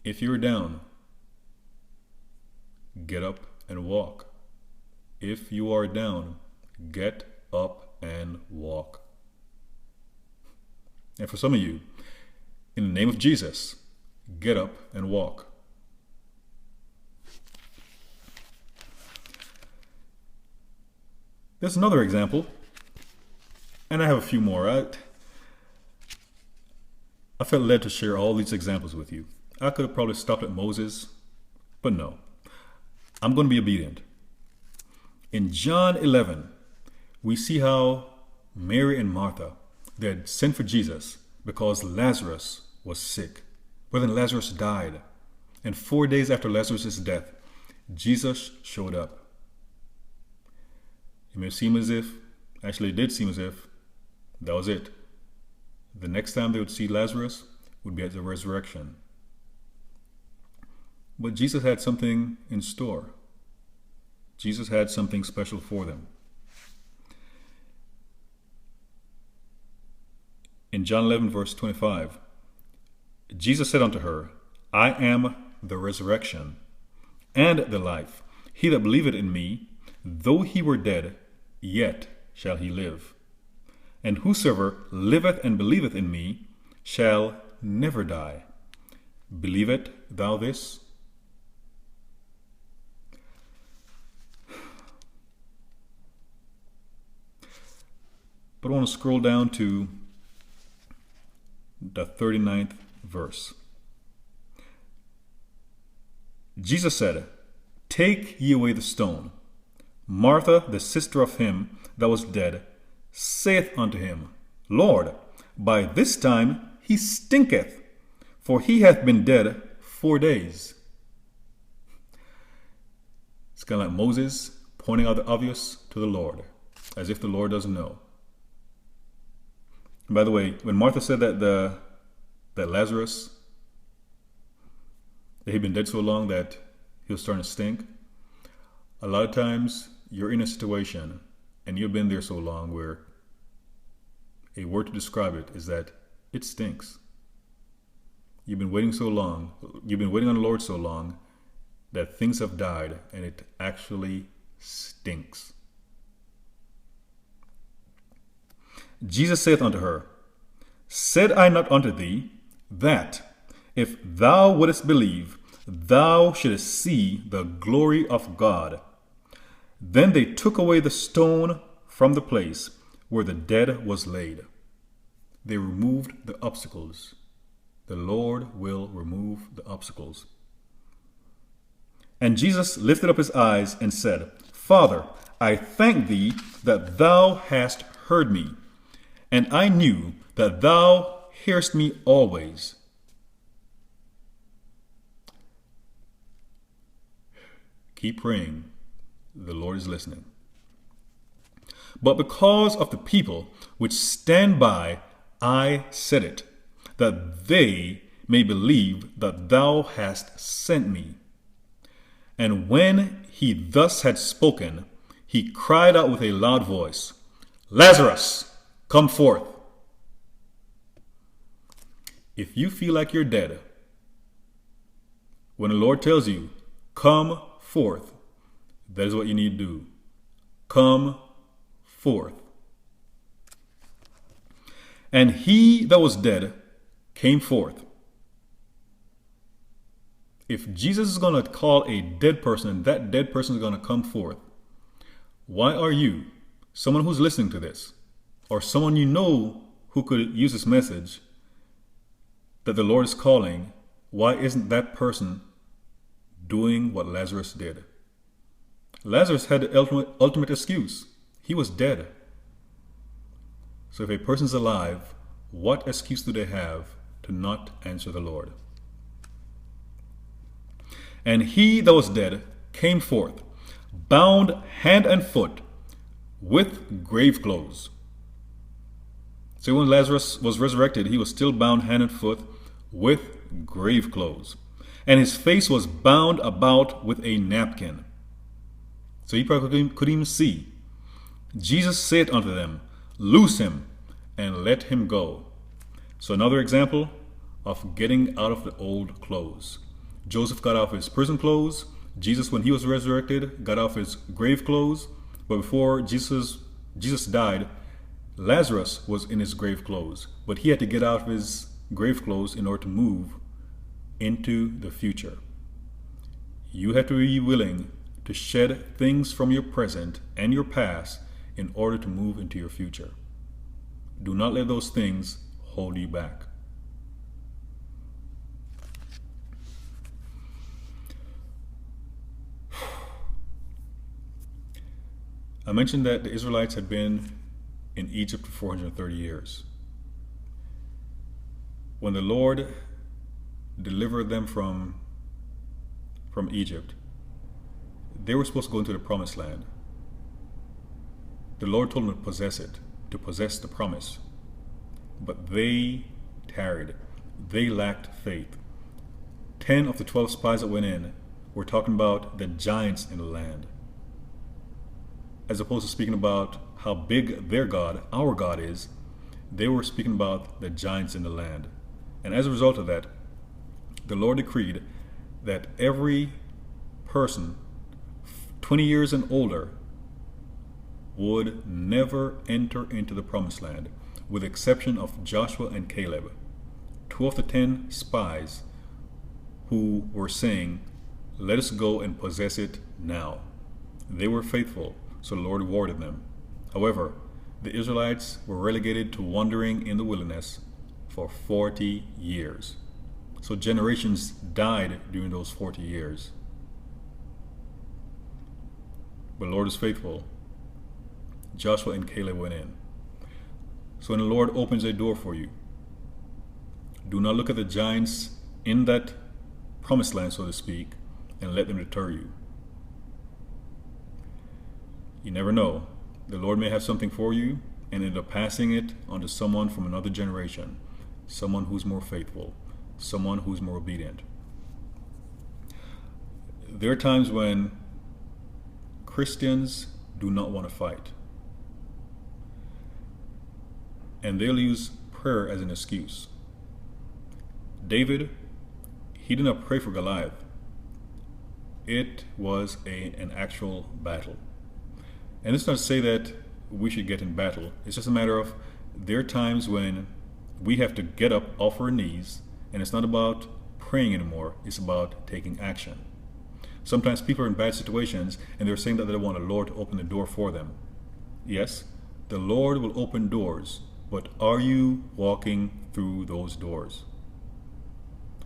If you're down, get up and walk. If you are down, get up and walk. And for some of you, in the name of Jesus, get up and walk. There's another example, and I have a few more. I felt led to share all these examples with you. I could have probably stopped at Moses, but no. I'm going to be obedient. In John 11, we see how Mary and Martha, they had sent for Jesus because Lazarus was sick. But then Lazarus died. And 4 days after Lazarus' death, Jesus showed up. It may seem as if, actually it did seem as if, that was it. The next time they would see Lazarus would be at the resurrection. But Jesus had something in store. Jesus had something special for them. In John 11, verse 25, Jesus said unto her, I am the resurrection and the life. He that believeth in me, though he were dead, yet shall he live. And whosoever liveth and believeth in me shall never die. Believest thou this? But I want to scroll down to the 39th verse. Jesus said, Take ye away the stone. Martha, the sister of him that was dead, saith unto him, Lord, by this time he stinketh, for he hath been dead 4 days. It's kind of like Moses pointing out the obvious to the Lord, as if the Lord doesn't know. And by the way, when Martha said that Lazarus, that he'd been dead so long that he was starting to stink, a lot of times you're in a situation and you've been there so long where a word to describe it is that it stinks. You've been waiting so long, you've been waiting on the Lord so long that things have died and it actually stinks. Jesus saith unto her, Said I not unto thee, that if thou wouldest believe, thou shouldest see the glory of God? Then they took away the stone from the place where the dead was laid. They removed the obstacles. The Lord will remove the obstacles. And Jesus lifted up his eyes and said, Father, I thank thee that thou hast heard me. And I knew that thou hearest me always. Keep praying. The Lord is listening. But because of the people which stand by, I said it, that they may believe that thou hast sent me. And when he thus had spoken, he cried out with a loud voice, Lazarus, come forth. If you feel like you're dead, when the Lord tells you, come forth, that is what you need to do. Come forth. And he that was dead came forth. If Jesus is going to call a dead person and that dead person is going to come forth, why are you, someone who's listening to this, or someone you know who could use this message that the Lord is calling, why isn't that person doing what Lazarus did? Lazarus had the ultimate excuse. He was dead. So if a person's alive, what excuse do they have to not answer the Lord? And he that was dead came forth, bound hand and foot with grave clothes. So when Lazarus was resurrected, he was still bound hand and foot with grave clothes. And his face was bound about with a napkin. So he probably couldn't even see. Jesus said unto them, Loose him and let him go. So another example of getting out of the old clothes. Joseph got off his prison clothes. Jesus, when he was resurrected, got off his grave clothes. But before Jesus died, Lazarus was in his grave clothes. But he had to get out of his grave clothes in order to move into the future. You have to be willing to shed things from your present and your past in order to move into your future. Do not let those things hold you back. I mentioned that the Israelites had been in Egypt for 430 years. When the Lord delivered them from Egypt, they were supposed to go into the promised land. The Lord told them to possess it, to possess the promise. But they tarried. They lacked faith. 10 of the 12 spies that went in were talking about the giants in the land, as opposed to speaking about how big their God, our God, is. They were speaking about the giants in the land. And as a result of that, the Lord decreed that every person 20 years and older would never enter into the promised land, with the exception of Joshua and Caleb, 2 of the 10 spies who were saying, Let us go and possess it now. They were faithful, so the Lord rewarded them. However, the Israelites were relegated to wandering in the wilderness for 40 years. So generations died during those 40 years. But the Lord is faithful. Joshua and Caleb went in. So when the Lord opens a door for you, do not look at the giants in that promised land, so to speak, and let them deter you. You never know. The Lord may have something for you and end up passing it on to someone from another generation, someone who's more faithful, someone who's more obedient. There are times when Christians do not want to fight, and they'll use prayer as an excuse. David, he did not pray for Goliath. It was an actual battle. And it's not to say that we should get in battle. It's just a matter of there are times when we have to get up off our knees, and it's not about praying anymore. It's about taking action. Sometimes people are in bad situations and they're saying that they want the Lord to open the door for them. Yes, the Lord will open doors, but are you walking through those doors?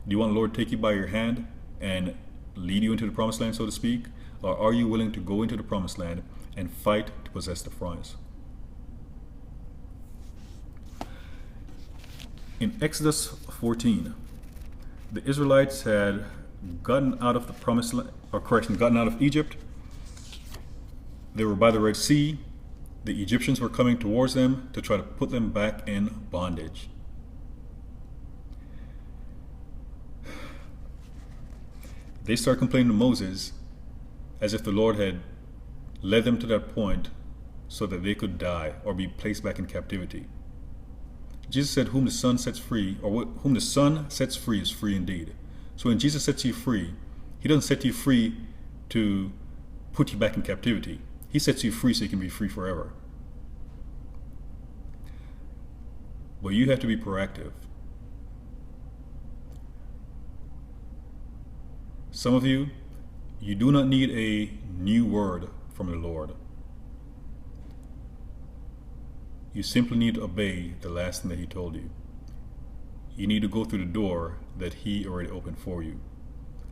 Do you want the Lord to take you by your hand and lead you into the promised land, so to speak? Or are you willing to go into the promised land and fight to possess the prize? In Exodus 14, the Israelites had gotten out of the promised land, or correction, gotten out of Egypt. They were by the Red Sea. The Egyptians were coming towards them to try to put them back in bondage. They started complaining to Moses as if the Lord had led them to that point so that they could die or be placed back in captivity. Jesus said, whom the Son sets free, or whom the Son sets free is free indeed. So when Jesus sets you free, he doesn't set you free to put you back in captivity. He sets you free so you can be free forever. But you have to be proactive. Some of you, you do not need a new word from the Lord. You simply need to obey the last thing that he told you. You need to go through the door that he already opened for you.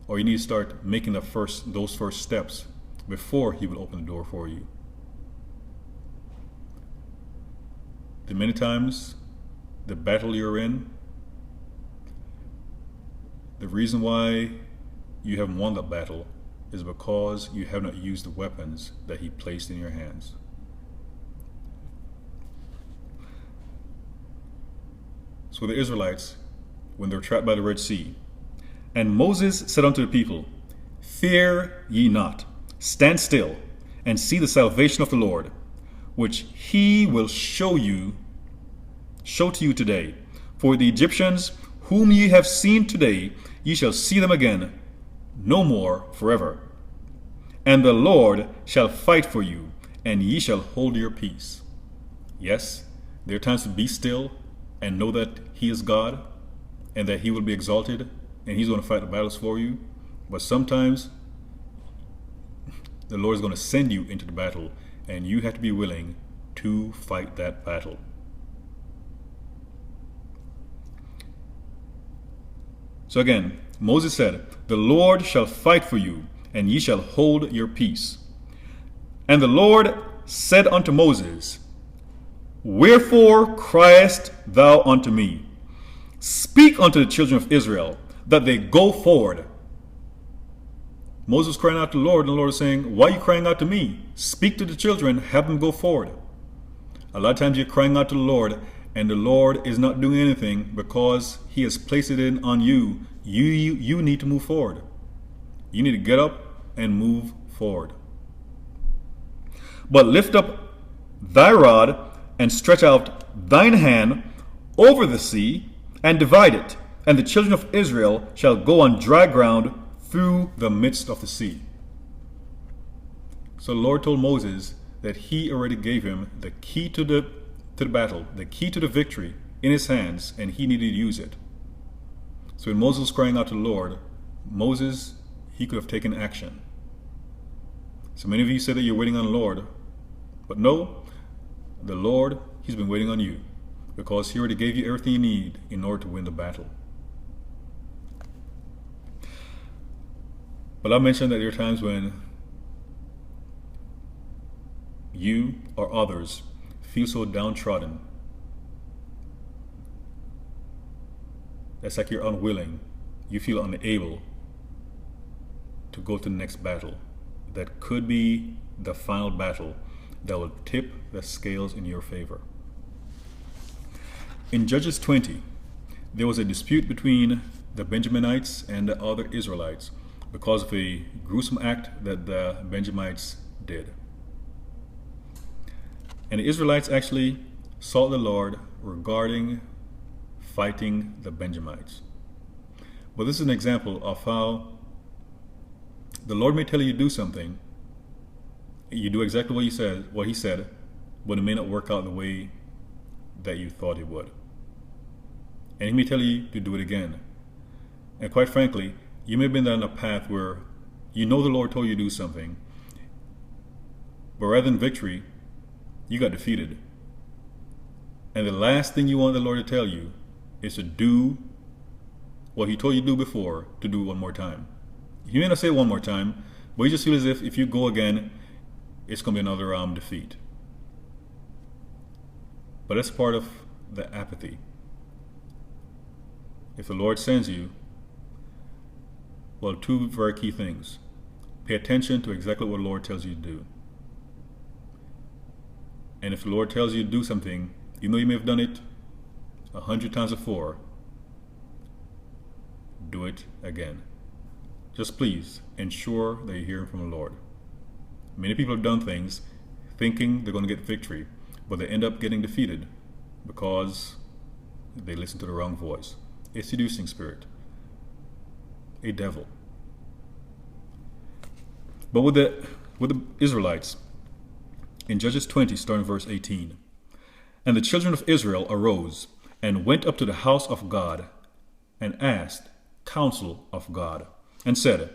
Or you need to start making those first steps before he will open the door for you. The many times, the battle you're in, the reason why you haven't won that battle is because you have not used the weapons that he placed in your hands. So the Israelites, when they were trapped by the Red Sea, and Moses said unto the people, fear ye not, stand still, and see the salvation of the Lord, which he will show to you today. For the Egyptians whom ye have seen today, ye shall see them again, no more forever. And the Lord shall fight for you, and ye shall hold your peace. Yes, there are times to be still and know that he is God, and that he will be exalted, and he's going to fight the battles for you. But sometimes the Lord is going to send you into the battle, and you have to be willing to fight that battle. So again, Moses said, the Lord shall fight for you, and ye shall hold your peace. And the Lord said unto Moses, wherefore criest thou unto me? Speak unto the children of Israel, that they go forward. Moses was crying out to the Lord, and the Lord is saying, why are you crying out to me? Speak to the children, have them go forward. A lot of times you're crying out to the Lord, and the Lord is not doing anything because he has placed it in on you. You need to move forward. You need to get up and move forward. But lift up thy rod and stretch out thine hand over the sea and divide it, and the children of Israel shall go on dry ground through the midst of the sea. So the Lord told Moses that he already gave him the key to the battle, the key to the victory in his hands, and he needed to use it. So when Moses was crying out to the Lord, Moses, he could have taken action. So many of you said that you're waiting on the Lord, but no, the Lord, he's been waiting on you because he already gave you everything you need in order to win the battle. But I mentioned that there are times when you or others feel so downtrodden. It's like you're unwilling. You feel unable to go to the next battle. That could be the final battle that will tip the scales in your favor. In Judges 20, there was a dispute between the Benjaminites and the other Israelites because of a gruesome act that the Benjamites did. And the Israelites actually sought the Lord regarding fighting the Benjamites. But this is an example of how the Lord may tell you to do something. You do exactly what he said, but it may not work out the way that you thought it would. And he may tell you to do it again. And quite frankly, you may have been down a path where you know the Lord told you to do something, but rather than victory, you got defeated. And the last thing you want the Lord to tell you is to do what he told you to do before, to do it one more time. He may not say it one more time, but you just feel as if you go again, it's going to be another defeat. But that's part of the apathy. If the Lord sends you, Well, two very key things. Pay attention to exactly what the Lord tells you to do. And if the Lord tells you to do something, even though you may have done it 100 times before, do it again. Just please ensure that you're hearing from the Lord. Many people have done things thinking they're going to get victory, but they end up getting defeated because they listen to the wrong voice. A seducing spirit. A devil. But with the Israelites, in Judges 20, starting verse 18, and the children of Israel arose and went up to the house of God and asked counsel of God and said,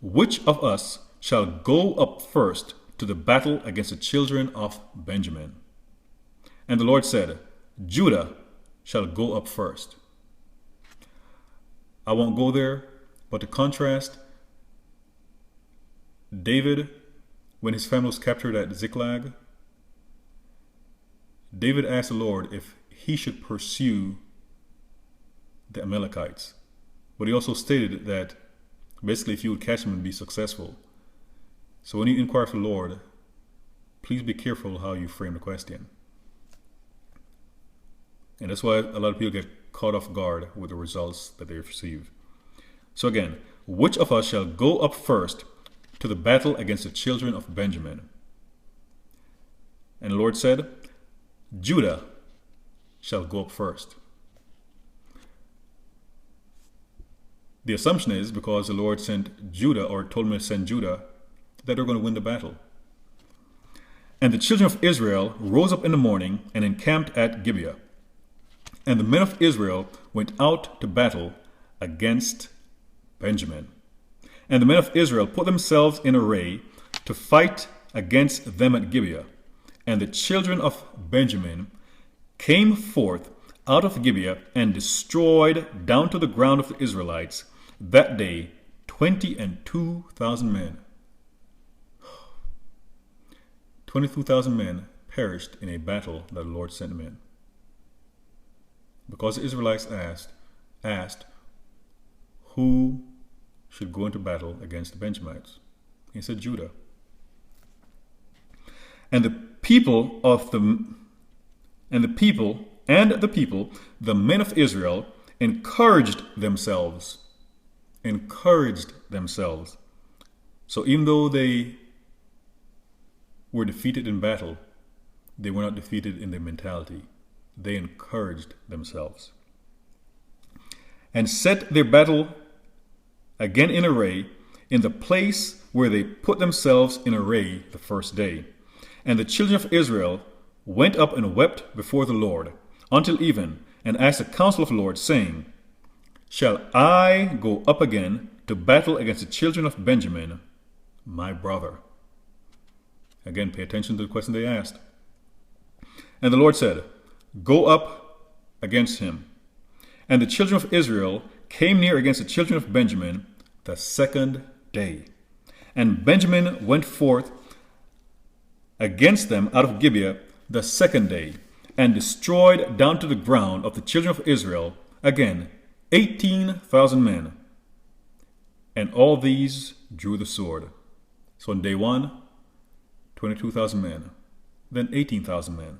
which of us shall go up first to the battle against the children of Benjamin? And the Lord said, Judah shall go up first. I won't go there, but to contrast, David, when his family was captured at Ziklag, David asked the Lord if he should pursue the Amalekites. But he also stated that basically if you would catch them and be successful. So when you inquire of the Lord, please be careful how you frame the question. And that's why a lot of people get caught off guard with the results that they receive. So again, which of us shall go up first to the battle against the children of Benjamin? And the Lord said, Judah shall go up first. The assumption is because the Lord sent Judah, or told him to send Judah, that they're going to win the battle. And the children of Israel rose up in the morning and encamped at Gibeah. And the men of Israel went out to battle against Benjamin. And the men of Israel put themselves in array to fight against them at Gibeah. And the children of Benjamin came forth out of Gibeah and destroyed down to the ground of the Israelites that day 22,000 men. 22,000 men perished in a battle that the Lord sent them in. Because the Israelites asked who should go into battle against the Benjamites. He said Judah. And the men of Israel encouraged themselves. So even though they were defeated in battle, they were not defeated in their mentality. They encouraged themselves. And set their battle again in array in the place where they put themselves in array the first day. And the children of Israel went up and wept before the Lord until even, and asked the counsel of the Lord, saying, shall I go up again to battle against the children of Benjamin, my brother? Again, pay attention to the question they asked. And the Lord said, go up against him. And the children of Israel came near against the children of Benjamin the second day. And Benjamin went forth against them out of Gibeah the second day, and destroyed down to the ground of the children of Israel, again, 18,000 men. And all these drew the sword. So on day one, 22,000 men, then 18,000 men.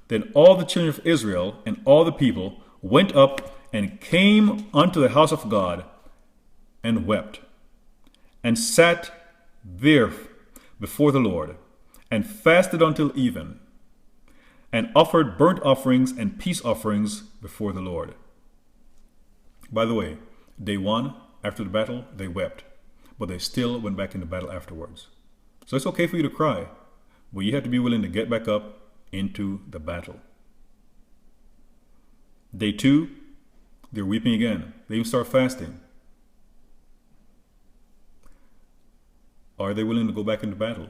Then all the children of Israel and all the people went up and came unto the house of God and wept, and sat there before the Lord, and fasted until even, and offered burnt offerings and peace offerings before the Lord. By the way, day one, after the battle, they wept, but they still went back into battle afterwards. So it's okay for you to cry, but you have to be willing to get back up into the battle. Day two, they're weeping again. They even start fasting. Are they willing to go back into battle?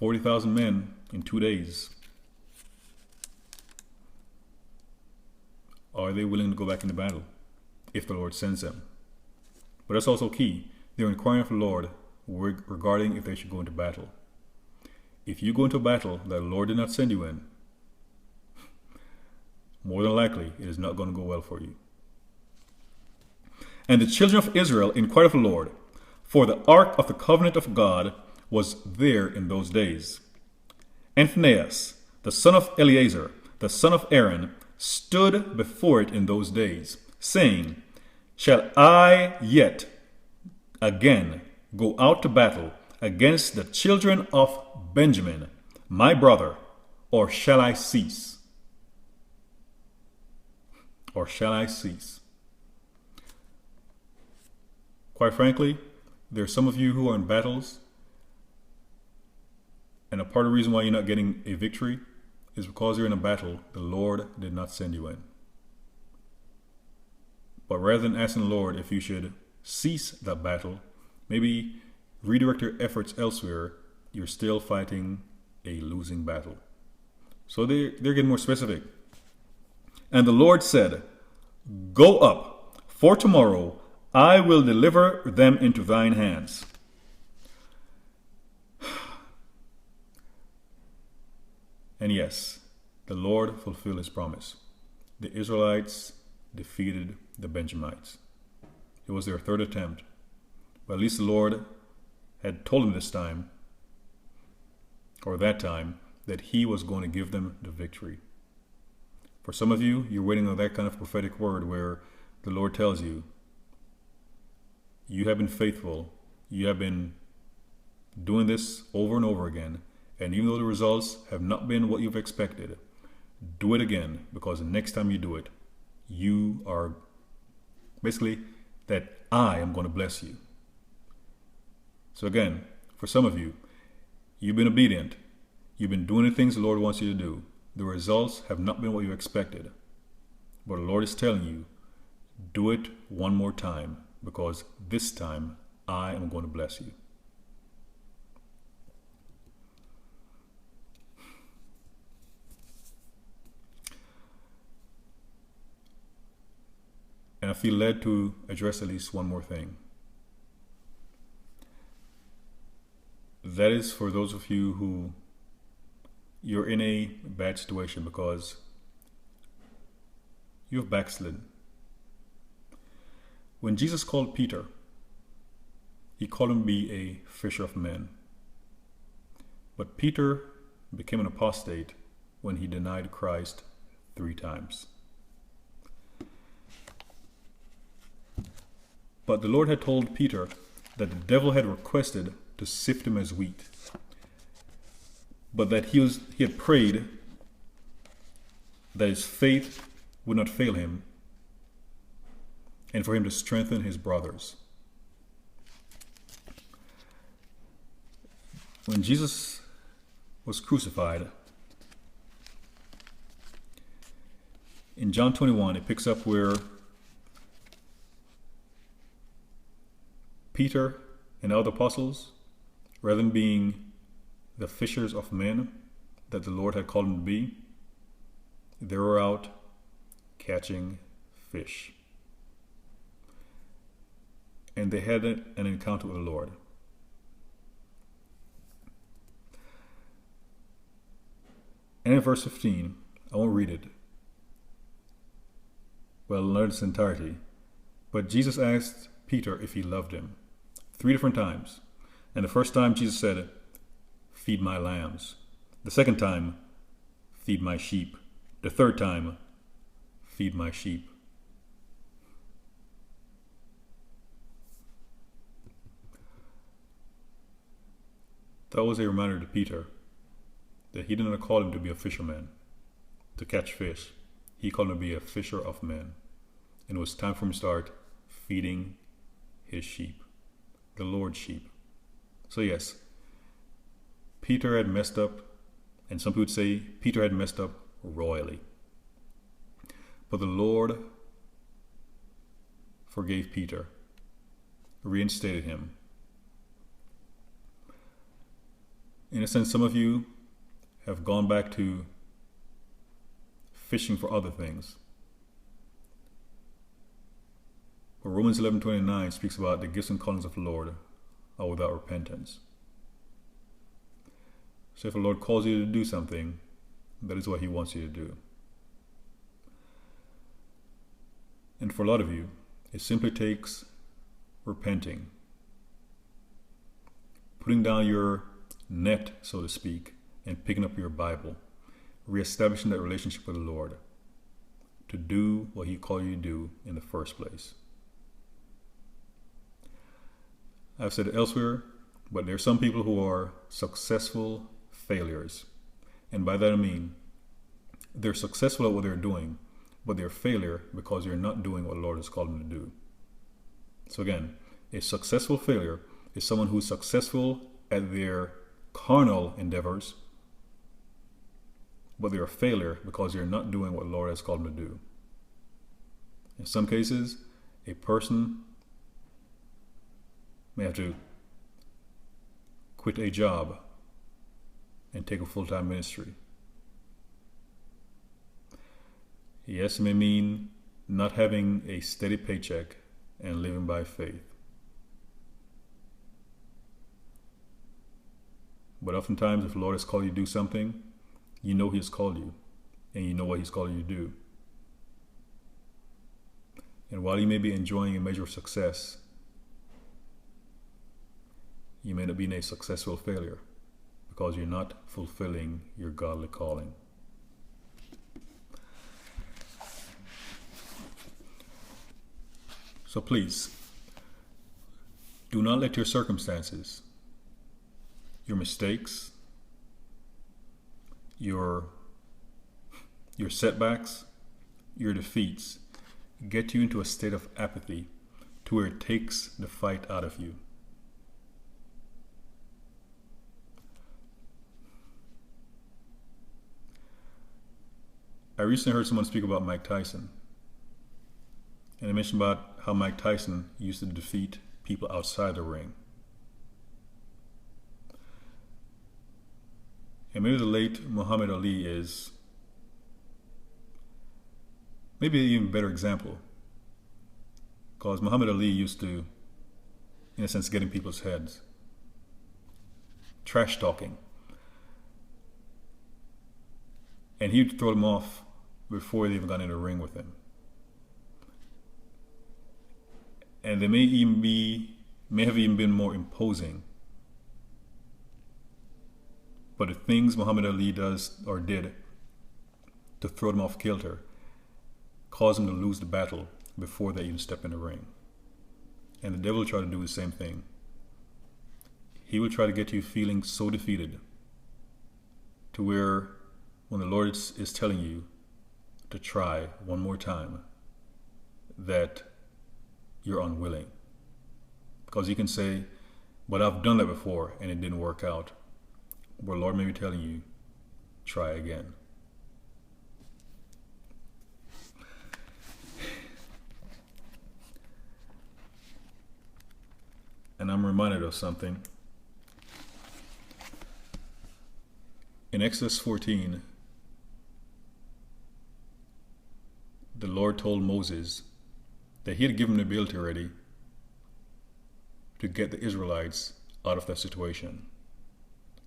$40,000 men in 2 days. Are they willing to go back into battle if the Lord sends them? But that's also key. They're inquiring of the Lord regarding if they should go into battle. If you go into a battle that the Lord did not send you in, more than likely it is not going to go well for you. And the children of Israel inquired of the Lord, for the ark of the covenant of God was there in those days. And Phinehas, the son of Eleazar, the son of Aaron, stood before it in those days, saying, Shall I yet again go out to battle against the children of Benjamin, my brother, or shall I cease? Or shall I cease? Quite frankly, there are some of you who are in battles, and a part of the reason why you're not getting a victory is because you're in a battle the Lord did not send you in. But rather than asking the Lord if you should cease that battle, maybe redirect your efforts elsewhere, you're still fighting a losing battle. So they're getting more specific. And the Lord said, Go up, for tomorrow I will deliver them into thine hands. And yes, the Lord fulfilled his promise. The Israelites defeated the Benjamites. It was their third attempt. But at least the Lord had told them this time, or that time, that he was going to give them the victory. For some of you, you're waiting on that kind of prophetic word where the Lord tells you, you have been faithful, you have been doing this over and over again, and even though the results have not been what you've expected, do it again, because the next time you do it, you are basically that I am going to bless you. So again, for some of you, you've been obedient. You've been doing the things the Lord wants you to do. The results have not been what you expected. But the Lord is telling you, do it one more time, because this time I am going to bless you. And I feel led to address at least one more thing. That is for those of you who you're in a bad situation because you've backslidden. When Jesus called Peter, he called him to be a fisher of men. But Peter became an apostate when he denied Christ 3 times. But the Lord had told Peter that the devil had requested to sift him as wheat, but that he had prayed that his faith would not fail him and for him to strengthen his brothers. When Jesus was crucified, in John 21, it picks up where Peter and the other apostles, rather than being the fishers of men that the Lord had called them to be, they were out catching fish. And they had an encounter with the Lord. And in verse 15, I won't read it. Well, not its entirety. But Jesus asked Peter if he loved him 3 different times. And the first time Jesus said, feed my lambs. The second time, feed my sheep. The third time, feed my sheep. That was a reminder to Peter that he did not call him to be a fisherman, to catch fish. He called him to be a fisher of men. And it was time for him to start feeding his sheep, the Lord's sheep. So yes, Peter had messed up, and some people would say Peter had messed up royally. But the Lord forgave Peter, reinstated him. In a sense, some of you have gone back to fishing for other things. But Romans 11:29 speaks about the gifts and callings of the Lord are without repentance. So if the Lord calls you to do something, that is what he wants you to do. And for a lot of you, it simply takes repenting, putting down your net, so to speak, and picking up your Bible, reestablishing that relationship with the Lord to do what He called you to do in the first place. I've said it elsewhere, but there are some people who are successful failures. And by that I mean they're successful at what they're doing, but they're a failure because they're not doing what the Lord has called them to do. So again, a successful failure is someone who's successful at their carnal endeavors, but they're a failure because they're not doing what the Lord has called them to do. In some cases, a person may have to quit a job and take a full-time ministry. Yes, it may mean not having a steady paycheck and living by faith. But oftentimes, if the Lord has called you to do something, you know He has called you, and you know what He's called you to do. And while you may be enjoying a measure of success, you may not be a successful failure because you're not fulfilling your godly calling. So please, do not let your circumstances, your mistakes, your setbacks, your defeats get you into a state of apathy to where it takes the fight out of you. I recently heard someone speak about Mike Tyson. And they mentioned about how Mike Tyson used to defeat people outside the ring. And maybe the late Muhammad Ali is maybe an even better example. Because Muhammad Ali used to, in a sense, get in people's heads. Trash talking. And he'd throw them off before they even got in the ring with him. And they may have even been more imposing. But the things Muhammad Ali does or did to throw them off kilter caused them to lose the battle before they even step in the ring. And the devil will try to do the same thing. He will try to get you feeling so defeated to where when the Lord is telling you to try one more time, that you're unwilling. Because you can say, but I've done that before and it didn't work out. But the Lord may be telling you, try again. And I'm reminded of something. In Exodus 14, the Lord told Moses that He had given him the ability already to get the Israelites out of that situation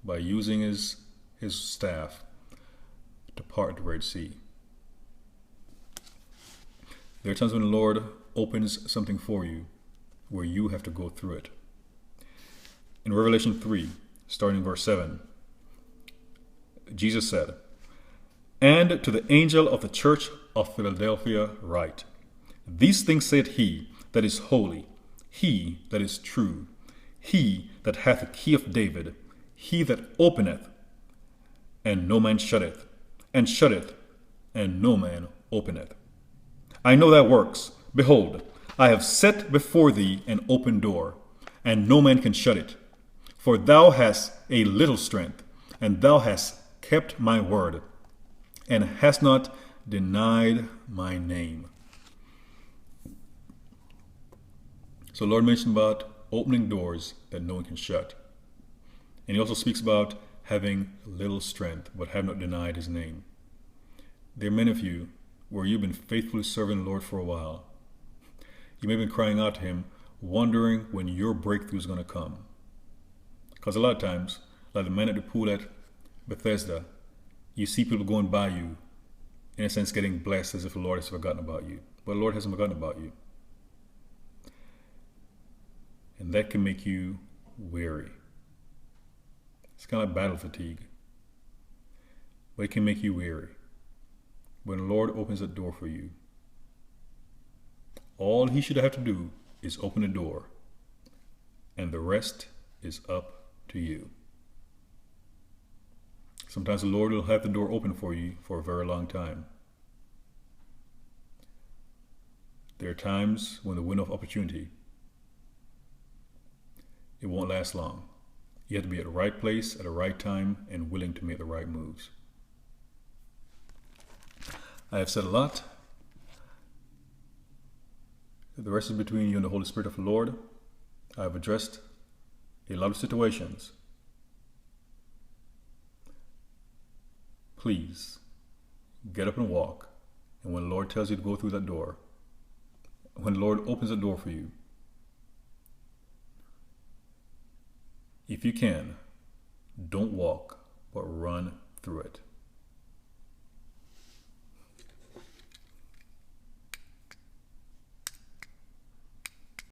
by using his staff to part the Red Sea. There are times when the Lord opens something for you where you have to go through it. In Revelation 3, starting in verse 7, Jesus said, "And to the angel of the church of Philadelphia write, These things saith He that is holy, He that is true, He that hath the key of David, He that openeth, and no man shutteth, and shutteth, and no man openeth. I know thy works. Behold, I have set before thee an open door, and no man can shut it. For thou hast a little strength, and thou hast kept my word, and hast not denied my name." So the Lord mentioned about opening doors that no one can shut. And He also speaks about having little strength, but have not denied His name. There are many of you where you've been faithfully serving the Lord for a while. You may have been crying out to Him, wondering when your breakthrough is going to come. Because a lot of times, like the man at the pool at Bethesda, you see people going by you, in a sense getting blessed as if the Lord has forgotten about you. but the Lord hasn't forgotten about you. And that can make you weary. It's kind of like battle fatigue, but it can make you weary. When the Lord opens a door for you, all he should have to do is open the door, and the rest is up to you. Sometimes the Lord will have the door open for you for a very long time. There are times when the window of opportunity, it won't last long. You have to be at the right place at the right time and willing to make the right moves. I have said a lot. The rest is between you and the Holy Spirit of the Lord. I have addressed a lot of situations. Please, get up and walk. And when the Lord tells you to go through that door, when the Lord opens the door for you, if you can, don't walk, but run through it.